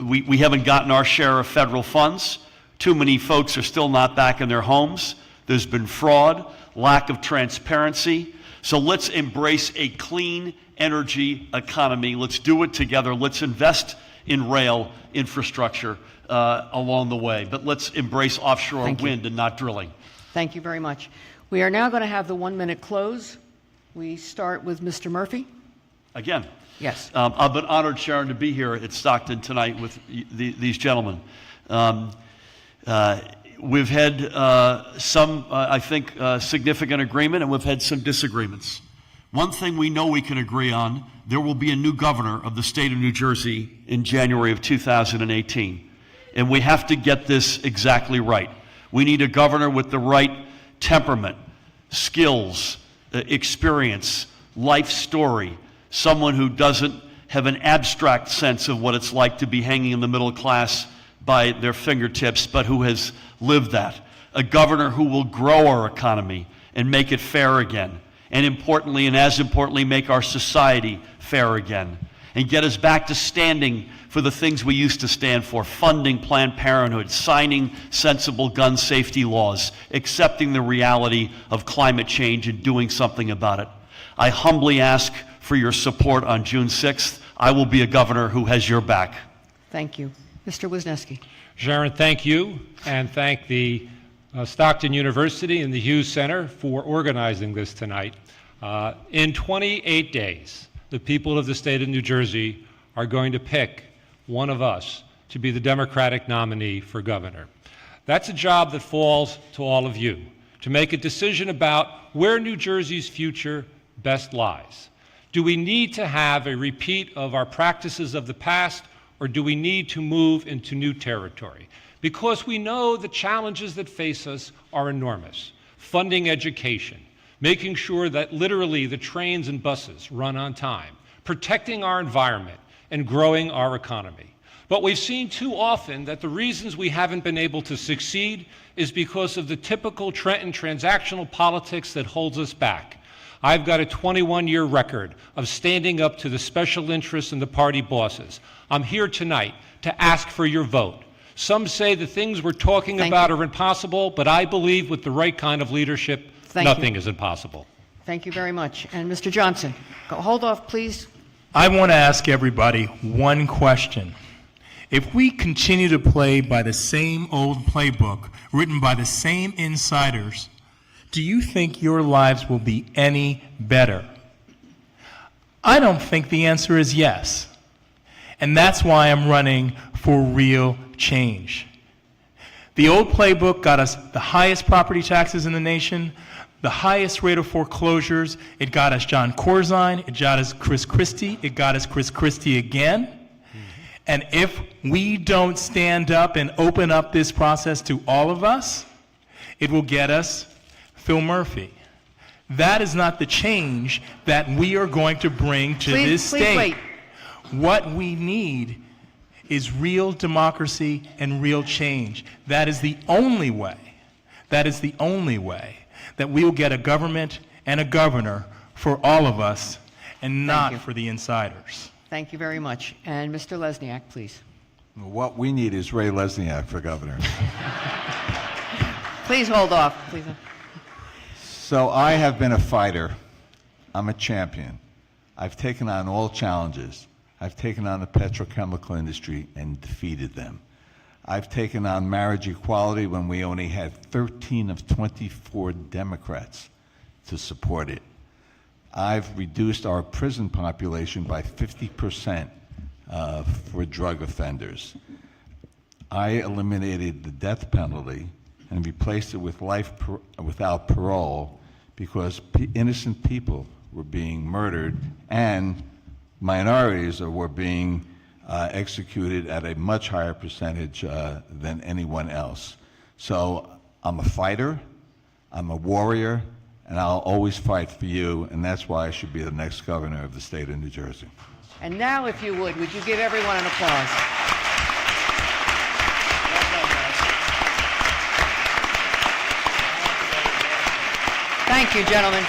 We haven't gotten our share of federal funds. Too many folks are still not back in their homes. There's been fraud, lack of transparency. So let's embrace a clean energy economy. Let's do it together. Let's invest in rail infrastructure along the way. But let's embrace offshore wind and not drilling. Thank you very much. We are now going to have the 1-minute close. We start with Mr. Murphy. Again. Yes. I've been honored, Sharon, to be here at Stockton tonight with these gentlemen. We've had some, I think, significant agreement, and we've had some disagreements. One thing we know we can agree on, there will be a new governor of the state of New Jersey in January of 2018. And we have to get this exactly right. We need a governor with the right temperament, skills, experience, life story, someone who doesn't have an abstract sense of what it's like to be hanging in the middle class by their fingertips, but who has lived that. A governor who will grow our economy and make it fair again. And importantly, and as importantly, make our society fair again. And get us back to standing for the things we used to stand for, funding Planned Parenthood, signing sensible gun safety laws, accepting the reality of climate change and doing something about it. I humbly ask for your support on June 6th. I will be a governor who has your back. Thank you. Mr. Wisniewski. Sharon, thank you, and thank the Stockton University and the Hughes Center for organizing this tonight. In 28 days, the people of the state of New Jersey are going to pick one of us to be the Democratic nominee for governor. That's a job that falls to all of you, to make a decision about where New Jersey's future best lies. Do we need to have a repeat of our practices of the past, or do we need to move into new territory? Because we know the challenges that face us are enormous. Funding education, making sure that literally the trains and buses run on time, protecting our environment, and growing our economy. But we've seen too often that the reasons we haven't been able to succeed is because of the typical Trenton transactional politics that holds us back. I've got a 21-year record of standing up to the special interests and the party bosses. I'm here tonight to ask for your vote. Some say the things we're talking about are impossible, but I believe with the right kind of leadership, nothing is impossible. Thank you very much. And Mr. Johnson, hold off, please. I want to ask everybody one question. If we continue to play by the same old playbook written by the same insiders, do you think your lives will be any better? I don't think the answer is yes. And that's why I'm running for real change. The old playbook got us the highest property taxes in the nation, the highest rate of foreclosures. It got us John Corzine. It got us Chris Christie. It got us Chris Christie again. And if we don't stand up and open up this process to all of us, it will get us Phil Murphy. That is not the change that we are going to bring to this state. Wait. What we need is real democracy and real change. That is the only way. That is the only way that we will get a government and a governor for all of us and not for the insiders. Thank you very much. And Mr. Lesniak, please. What we need is Ray Lesniak for governor. Please hold off. Please. So I have been a fighter. I'm a champion. I've taken on all challenges. I've taken on the petrochemical industry and defeated them. I've taken on marriage equality when we only had 13 of 24 Democrats to support it. I've reduced our prison population by 50% for drug offenders. I eliminated the death penalty and replaced it with life without parole because innocent people were being murdered and minorities were being executed at a much higher percentage than anyone else. So I'm a fighter, I'm a warrior, and I'll always fight for you, and that's why I should be the next governor of the state of New Jersey. And now, if you would you give everyone an applause? Thank you, gentlemen.